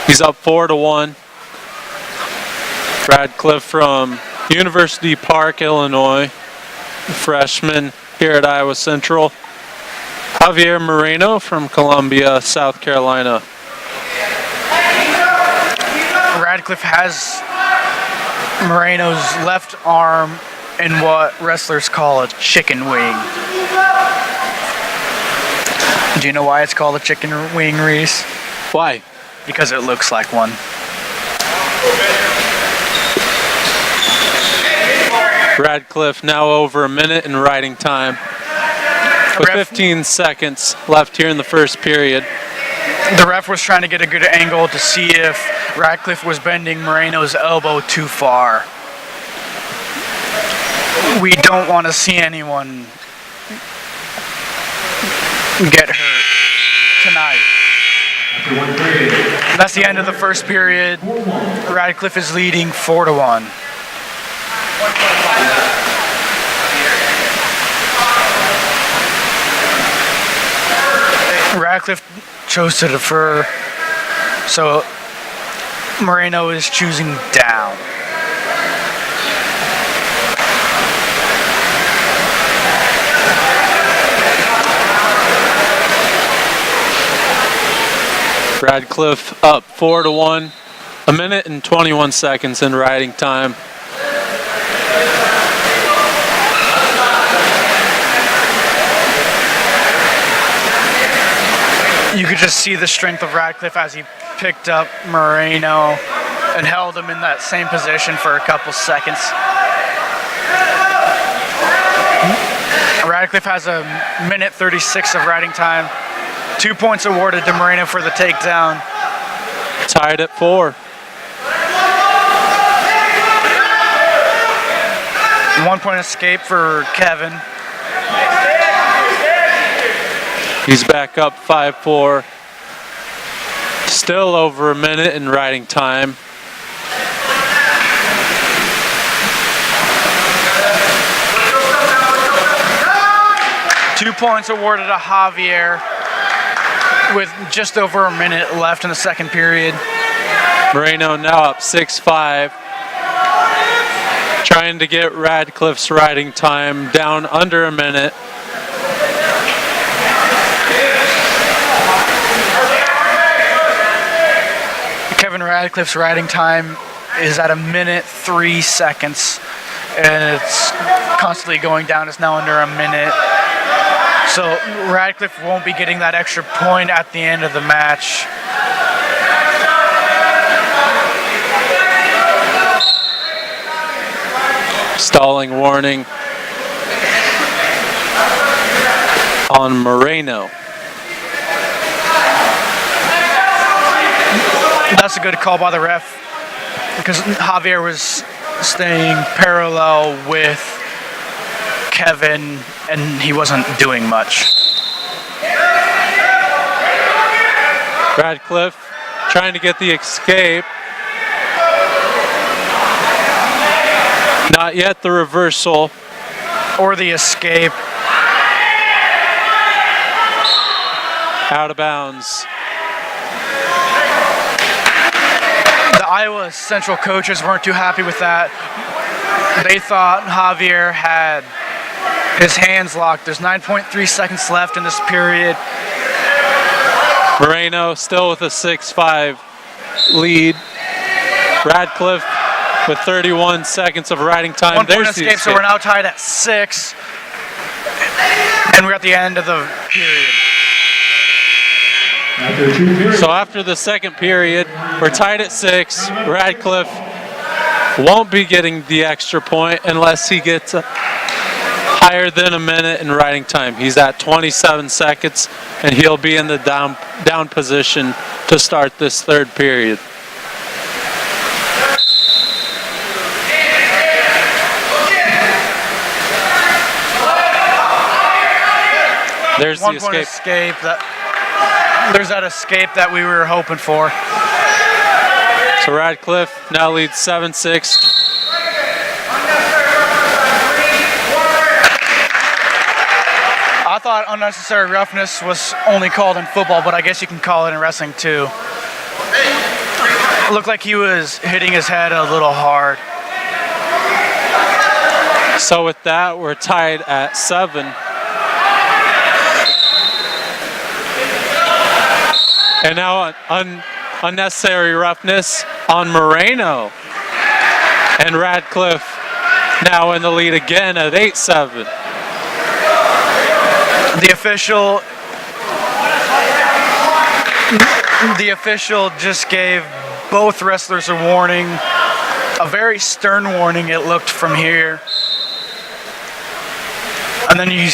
He's up 4-1. Radcliffe from University Park, Illinois, freshman here at Iowa Central. Javier Moreno from Columbia, South Carolina. Radcliffe has Moreno's left arm in what wrestlers call a chicken wing. Do you know why it's called a chicken wing, Reese? Why? Because it looks like one. Radcliffe now over a minute in riding time. With 15 seconds left here in the first period. The ref was trying to get a good angle to see if Radcliffe was bending Moreno's elbow too far. We don't want to see anyone get hurt tonight. That's the end of the first period. Radcliffe is leading 4-1. Radcliffe chose to defer, so Moreno is choosing down. Radcliffe up 4-1, 1 minute and 21 seconds in riding time. You could just see the strength of Radcliffe as he picked up Moreno and held him in that same position for a couple seconds. Radcliffe has 1:36 of riding time. 2 points awarded to Moreno for the takedown. Tied at 4. 1-point escape for Kevin. He's back up 5-4. Still over a minute in riding time. Two points awarded to Javier with just over a minute left in the second period. Moreno now up 6-5. Trying to get Radcliffe's riding time down under a minute. Kevin Radcliffe's riding time is at 1:03, and it's constantly going down. It's now under a minute. So Radcliffe won't be getting that extra point at the end of the match. Stalling warning on Moreno. That's a good call by the ref because Javier was staying parallel with Kevin and he wasn't doing much. Radcliffe trying to get the escape. Not yet the reversal. Or the escape. Out of bounds. The Iowa Central coaches weren't too happy with that. They thought Javier had his hands locked. There's 9.3 seconds left in this period. Moreno still with a 6-5 lead. Radcliffe with 31 seconds of riding time. 1 point There's the escape, so we're now tied at 6. And we're at the end of the period. So after the second period, we're tied at 6. Radcliffe won't be getting the extra point unless he gets higher than a minute in riding time. He's at 27 seconds, and he'll be in the down position to start this third period. There's the 1 point escape. There's that escape that we were hoping for. So Radcliffe now leads 7-6. I thought unnecessary roughness was only called in football, but I guess you can call it in wrestling too. It looked like he was hitting his head a little hard. So with that, we're tied at 7. And now unnecessary roughness on Moreno. And Radcliffe now in the lead again at 8-7. The official just gave both wrestlers a warning, a very stern warning it looked from here. And then you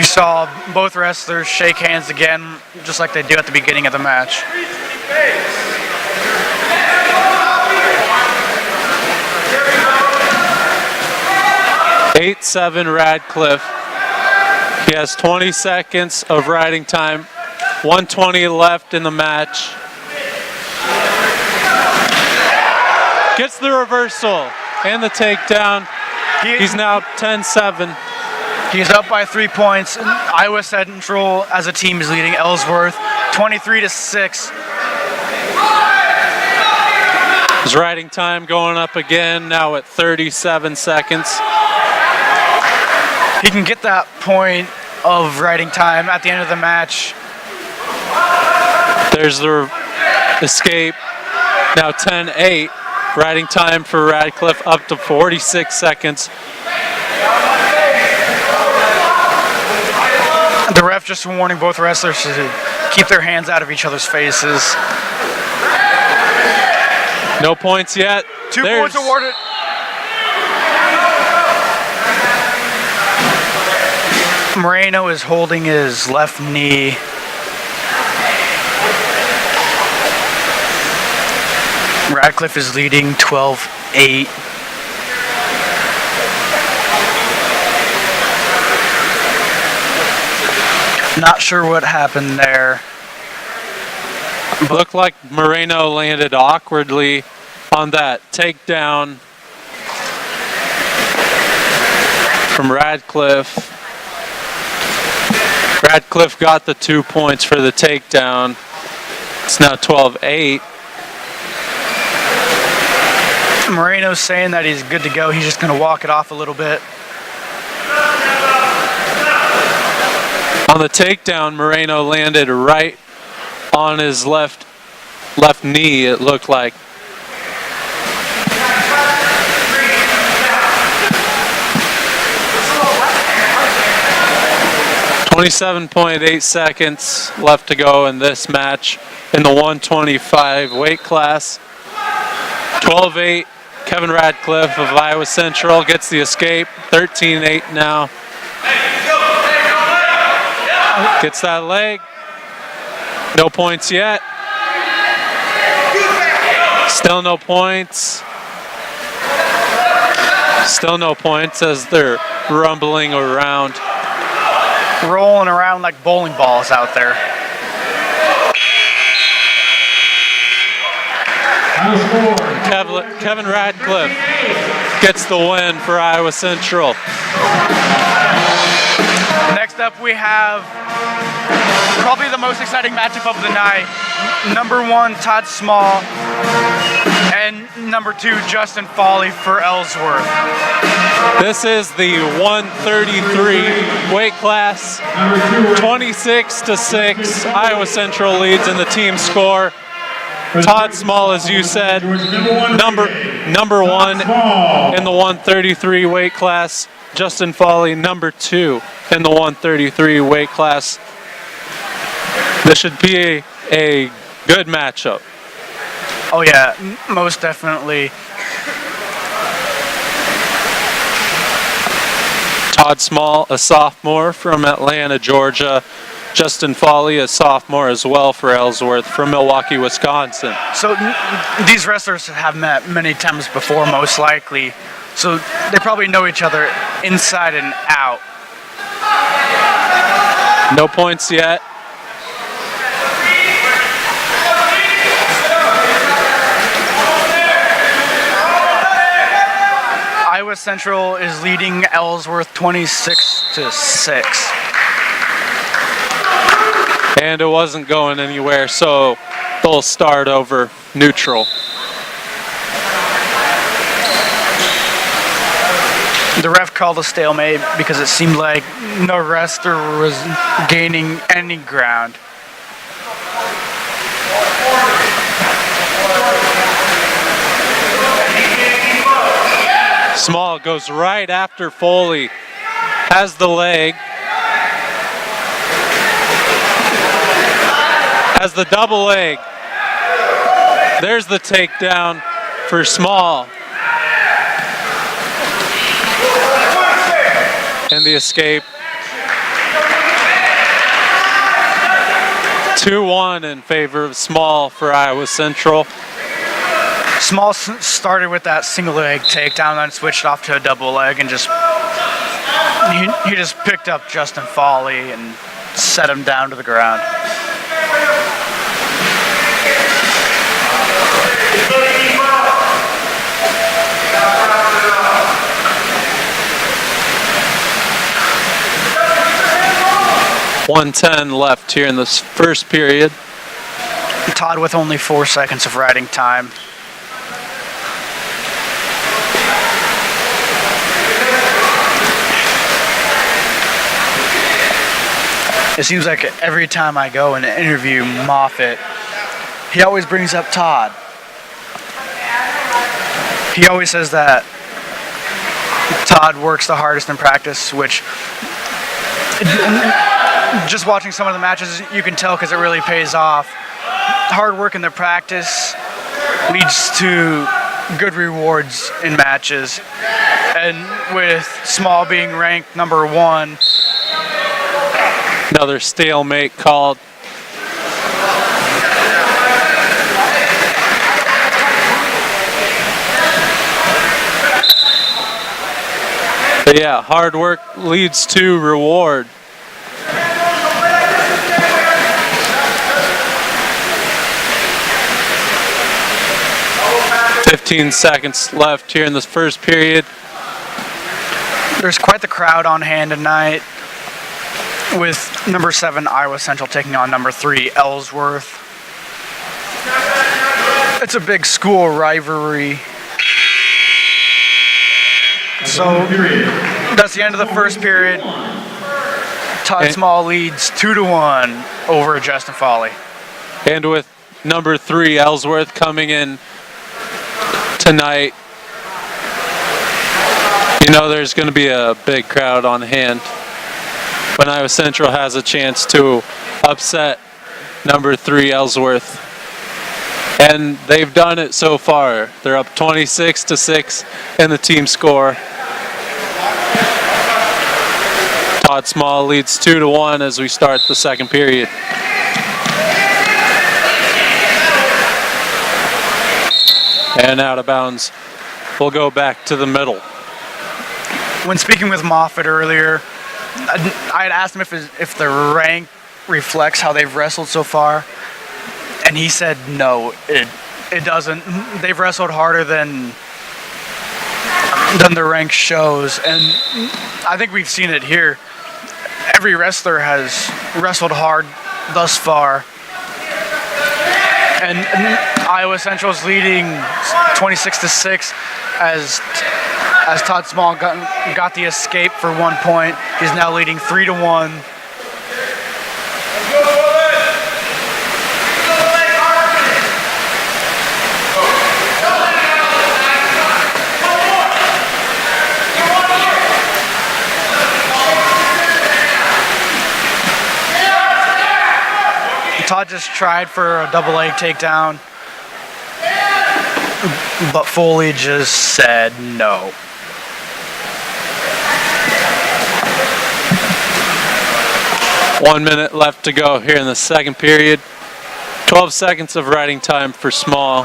saw both wrestlers shake hands again, just like they do at the beginning of the match. Eight 8-7 Radcliffe. He has 20 seconds of riding time, 1:20 left in the match. Gets the reversal and the takedown. He's now 10-7. He's up by 3 points. Iowa Central as a team is leading Ellsworth 23-6. His riding time going up again, now at 37 seconds. He can get that point of riding time at the end of the match. There's the escape, now 10-8. Riding time for Radcliffe up to 46 seconds. The ref just warning both wrestlers to keep their hands out of each other's faces. No points yet. 2 points awarded. Moreno is holding his left knee. Radcliffe is leading 12-8. Not sure what happened there. Looked like Moreno landed awkwardly on that takedown from Radcliffe. Radcliffe got the 2 points for the takedown. It's now 12-8. Moreno's saying that he's good to go. He's just going to walk it off a little bit. On the takedown, Moreno landed right on his left knee, it looked like. .8 seconds left to go in this match in the 125 weight class. 12-8, Kevin Radcliffe of Iowa Central gets the escape. 13-8 now. Gets that leg. No points yet. Still no points. Still no points as they're rumbling around. Rolling around like bowling balls out there. Kevin Radcliffe gets the win for Iowa Central. Next up we have probably the most exciting matchup of the night. Number 1, Todd Small, and number 2, Justin Foley for Ellsworth. This is the 133 weight class. 26-6, Iowa Central leads in the team score. Todd Small, as you said, number 1 in the 133 weight class. Justin Foley, number 2 in the 133 weight class. This should be a good matchup. Oh yeah, most definitely. Todd Small, a sophomore from Atlanta, Georgia. Justin Foley, a sophomore as well for Ellsworth from Milwaukee, Wisconsin. So these wrestlers have met many times before, most likely. So they probably know each other inside and out. No points yet. Iowa Central is leading Ellsworth 26-6. And it wasn't going anywhere, so they'll start over neutral. The ref called a stalemate because it seemed like no wrestler was gaining any ground. Small goes right after Foley. Has the leg. Has the double leg. There's the takedown for Small. And the escape. 2-1 in favor of Small for Iowa Central. Small started with that single leg takedown, then switched off to a double leg and just he just picked up Justin Foley and set him down to the ground. .110 left here in this first period. Todd with only 4 seconds of riding time. It seems like every time I go and interview Moffitt, he always brings up Todd. He always says that Todd works the hardest in practice, which just watching some of the matches you can tell because it really pays off. Hard work in the practice leads to good rewards in matches. And with Small being ranked number 1, another stalemate called. But yeah, hard work leads to reward. 15 seconds left here in this first period. There's quite the crowd on hand tonight, with number 7 Iowa Central taking on number 3 Ellsworth. It's a big school rivalry. So that's the end of the first period. Todd Small leads 2-1 over Justin Foley. And with number 3 Ellsworth coming in tonight, you know there's going to be a big crowd on hand when Iowa Central has a chance to upset number 3 Ellsworth. And they've done it so far. They're up 26-6 in the team score. Todd Small leads 2-1 as we start the second period. And out of bounds. We'll go back to the middle. When speaking with Moffitt earlier, I had asked him if the rank reflects how they've wrestled so far, and he said no, it doesn't. They've wrestled harder than the rank shows, and I think we've seen it here. Every wrestler has wrestled hard thus far, and Iowa Central's leading 26-6 as Todd Small got the escape for 1 point. He's now leading 3-1. Todd just tried for a double leg takedown, but Foley just said no. One minute left to go here in the second period. 12 seconds of riding time for Small.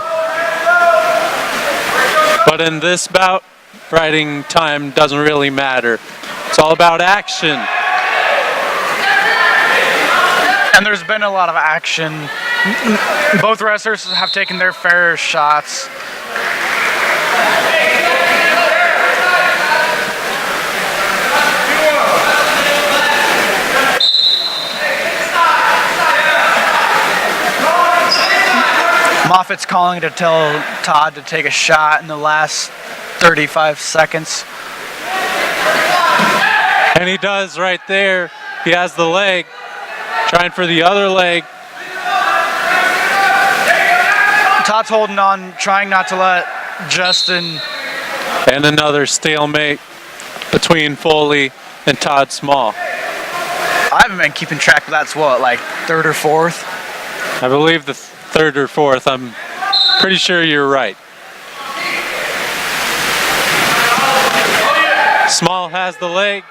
But in this bout, riding time doesn't really matter. It's all about action. And there's been a lot of action. Both wrestlers have taken their fair shots. Moffitt's calling to tell Todd to take a shot in the last 35 seconds. And he does right there. He has the leg. Trying for the other leg. Todd's holding on, trying not to let Justin. And another stalemate between Foley and Todd Small. I haven't been keeping track, but that's what, like third or fourth? I believe the third or fourth. I'm pretty sure you're right. Small has the leg.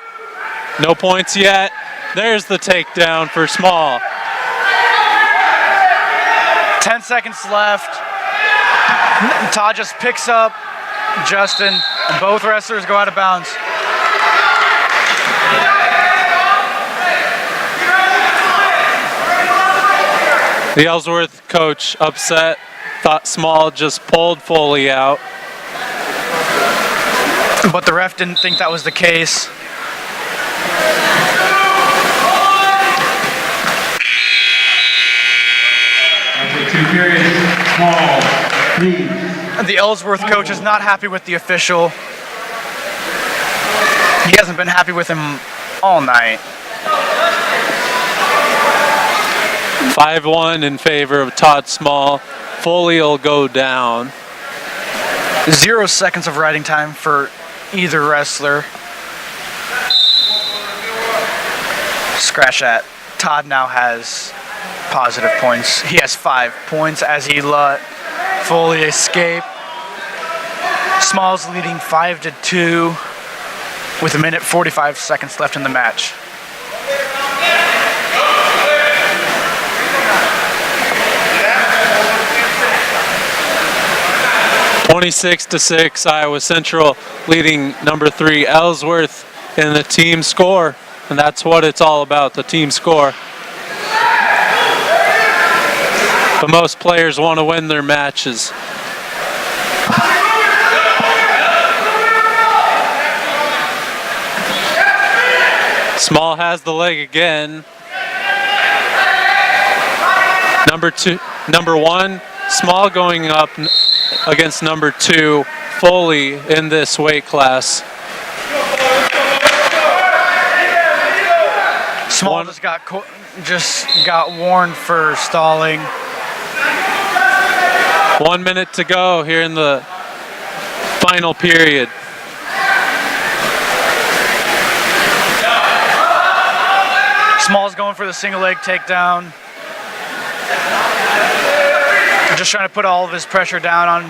No points yet. There's the takedown for Small. 10 seconds left. Todd just picks up Justin, and both wrestlers go out of bounds. The Ellsworth coach upset, thought Small just pulled Foley out. But the ref didn't think that was the case. After 2 periods, Small leads. The Ellsworth coach is not happy with the official. He hasn't been happy with him all night. 5-1 in favor of Todd Small. Foley will go down. 0 seconds of riding time for either wrestler. Scratch that. Todd now has positive points. He has 5 points as he let Foley escape. Small's leading 5-2 with 1 minute 45 seconds left in the match. (26-6), Iowa Central leading number 3 Ellsworth in the team score, and that's what it's all about, the team score. But most players want to win their matches. Small has the leg again. Number one, Small going up against number 2, Foley in this weight class. Small just got warned for stalling. 1 minute to go here in the final period. Small's going for the single leg takedown. Just trying to put all of his pressure down on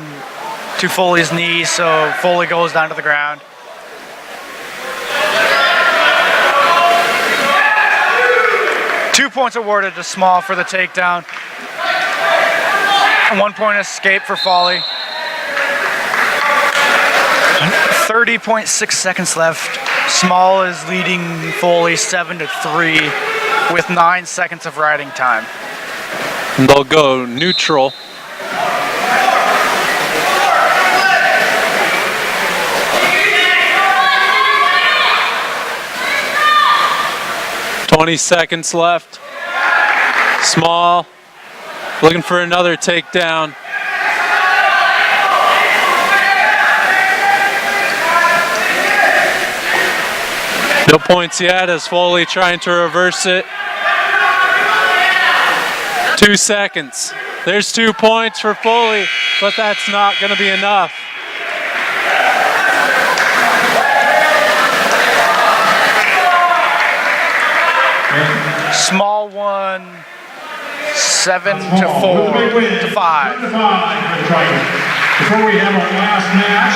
to Foley's knees, so Foley goes down to the ground. Two points awarded to Small for the takedown. 1 point escape for Foley. 30.6 seconds left. Small is leading Foley 7-3 with 9 seconds of riding time. And they'll go neutral. $20 seconds left. Small looking for another takedown. No points yet as Foley trying to reverse it. 2 seconds. There's 2 points for Foley, but that's not going to be enough. Small won 7-4 to 5. Before we have our last match.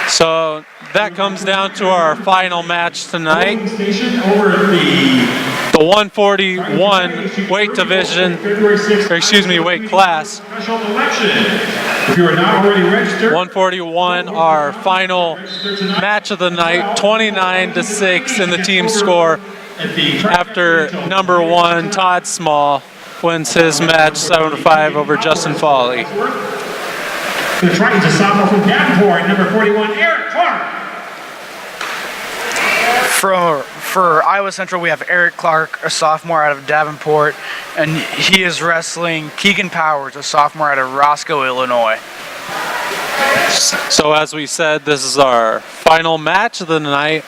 So that comes down to our final match tonight. Over the 141 weight division, or excuse me, weight class. If you are not already registered, 141, our final match of the night, 29-6 in the team score. After number 1, Todd Small wins his match 7-5 over Justin Foley. The Tritons, a sophomore from Davenport, number 41, Eric Clark. For Iowa Central, we have Eric Clark, a sophomore out of Davenport, and he is wrestling Keegan Powers, a sophomore out of Roscoe, Illinois. So as we said, this is our final match of the night.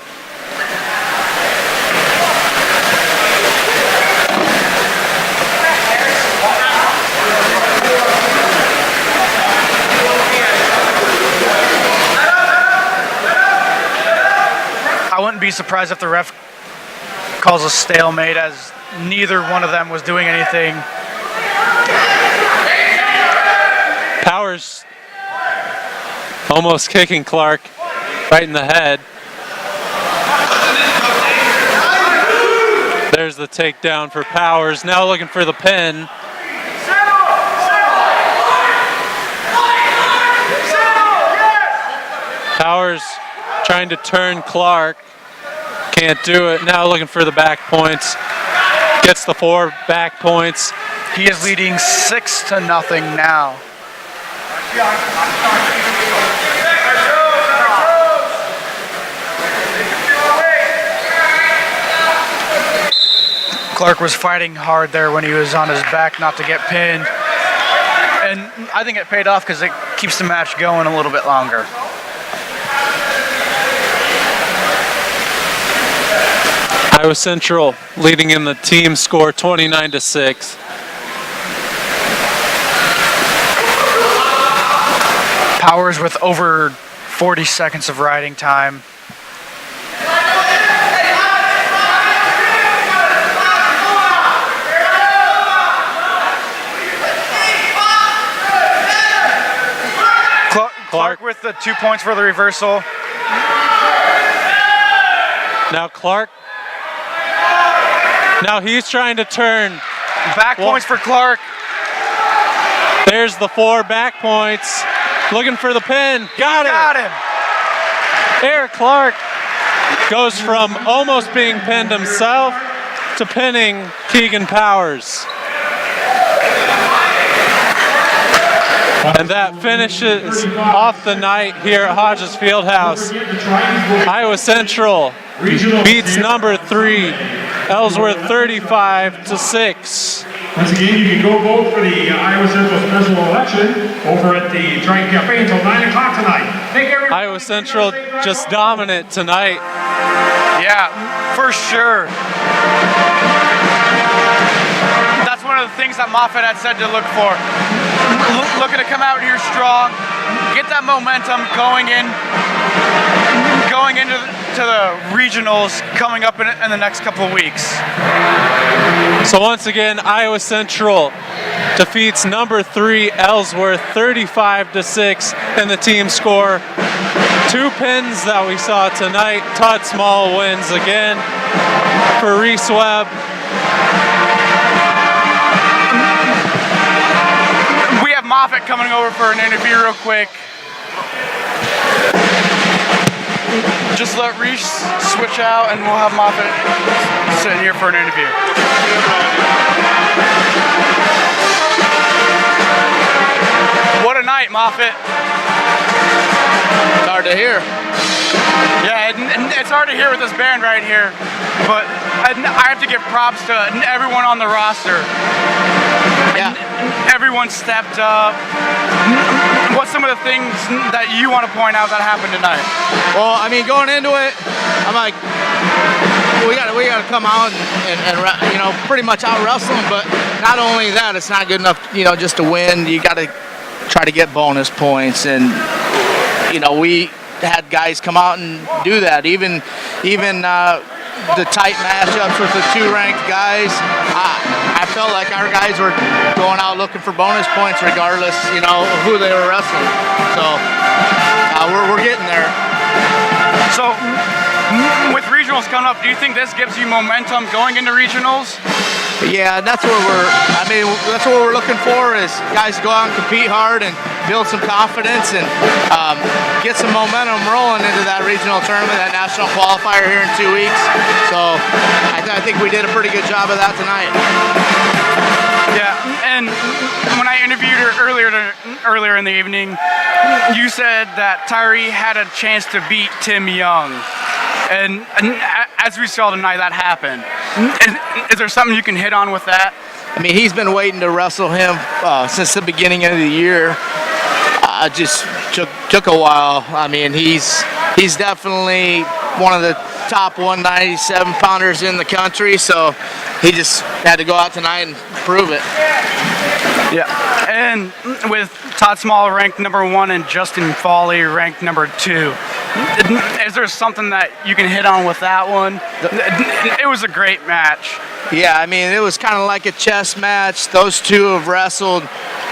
I wouldn't be surprised if the ref calls a stalemate, as neither one of them was doing anything. Powers almost kicking Clark right in the head. There's the takedown for Powers. Now looking for the pin. Powers trying to turn Clark. Can't do it. Now looking for the back points. Gets the 4 back points. He is leading 6-0 now. Clark was fighting hard there when he was on his back not to get pinned. And I think it paid off because it keeps the match going a little bit longer. Iowa Central leading in the team score 29-6. Powers with over 40 seconds of riding time. Clark with the 2 points for the reversal. Now Clark. Now he's trying to turn. Back points for Clark. There's the 4 back points. Looking for the pin. Got him. Eric Clark goes from almost being pinned himself to pinning Keegan Powers. And that finishes off the night here at Hodges Fieldhouse. Iowa Central beats number 3, Ellsworth 35-6. Once again, you can go vote for the Iowa Central special election over at the Triton Cafe until 9 o'clock tonight. Thank everybody. Iowa Central just dominant tonight. Yeah, for sure. That's one of the things that Moffitt had said to look for. Looking to come out here strong, get that momentum going into the regionals coming up in the next couple of weeks. So once again, Iowa Central defeats number 3 Ellsworth 35-6 in the team score. 2 pins that we saw tonight. Todd Small wins again for Reese Webb. We have Moffitt coming over for an interview real quick. Just let Reese switch out and we'll have Moffitt sitting here for an interview. What a night, Moffitt. It's hard to hear. Yeah, and it's hard to hear with this band right here, but I have to give props to everyone on the roster. Yeah. Everyone stepped up. What's some of the things that you want to point out that happened tonight? Well, I mean, going into it, I'm like, we got to come out and pretty much out wrestle them. But not only that, it's not good enough, just to win. You got to try to get bonus points, and we had guys come out and do that. Even the tight matchups with the 2 ranked guys, I felt like our guys were going out looking for bonus points regardless, of who they were wrestling. So we're getting there. So with regionals coming up, do you think this gives you momentum going into regionals? Yeah, that's what we're looking for, is guys to go out and compete hard and build some confidence and get some momentum rolling into that regional tournament, that national qualifier here in 2 weeks. So I think we did a pretty good job of that tonight. Yeah, and when I interviewed her earlier in the evening, you said that Tyree had a chance to beat Tim Young. And as we saw tonight, that happened. Is there something you can hit on with that? I mean, he's been waiting to wrestle him since the beginning of the year. Just took a while. I mean, he's definitely one of the top 197 pounders in the country, so he just had to go out tonight and prove it. Yeah, and with Todd Small ranked number 1 and Justin Foley ranked number 2, is there something that you can hit on with that one? It was a great match. Yeah, I mean, it was kind of like a chess match. Those two have wrestled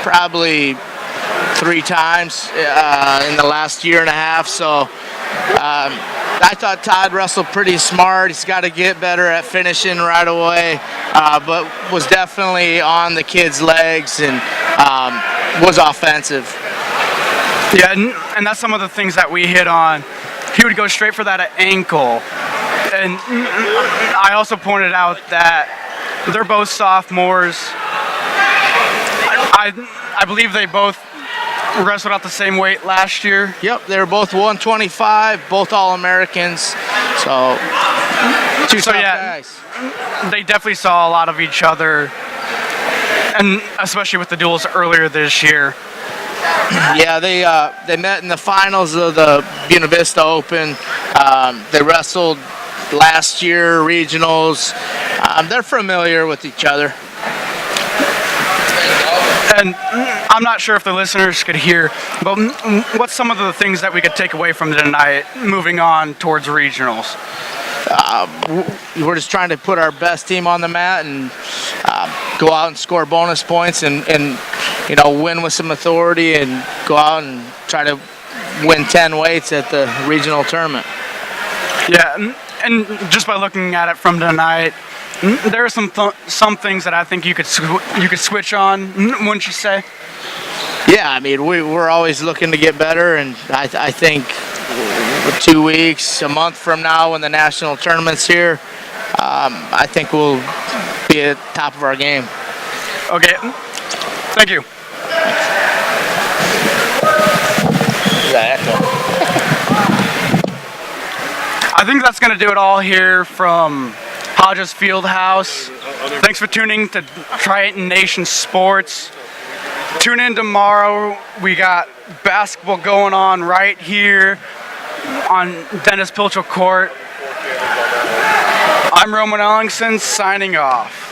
probably 3 times in the last year and a half, so I thought Todd wrestled pretty smart. He's got to get better at finishing right away, but was definitely on the kid's legs and was offensive. Yeah, and that's some of the things that we hit on. He would go straight for that ankle. And I also pointed out that they're both sophomores. I believe they both wrestled at the same weight last year. Yep, they were both 125, both All-Americans. So, two tough guys. They definitely saw a lot of each other, and especially with the duels earlier this year. Yeah, they met in the finals of the Buena Vista Open. They wrestled last year, regionals. They're familiar with each other. And I'm not sure if the listeners could hear, but what's some of the things that we could take away from tonight, moving on towards regionals? We're just trying to put our best team on the mat and go out and score bonus points and win with some authority and go out and try to win 10 weights at the regional tournament. Yeah, and just by looking at it from tonight, there are some things that I think you could switch on, wouldn't you say? Yeah, I mean, we're always looking to get better, and I think 2 weeks, a month from now when the national tournament's here, I think we'll be at the top of our game. Okay, thank you. I think that's going to do it all here from Hodges Fieldhouse. Thanks for tuning to Triton Nation Sports. Tune in tomorrow. We got basketball going on right here on Dennis Pilcher Court. I'm Roman Ellingson signing off.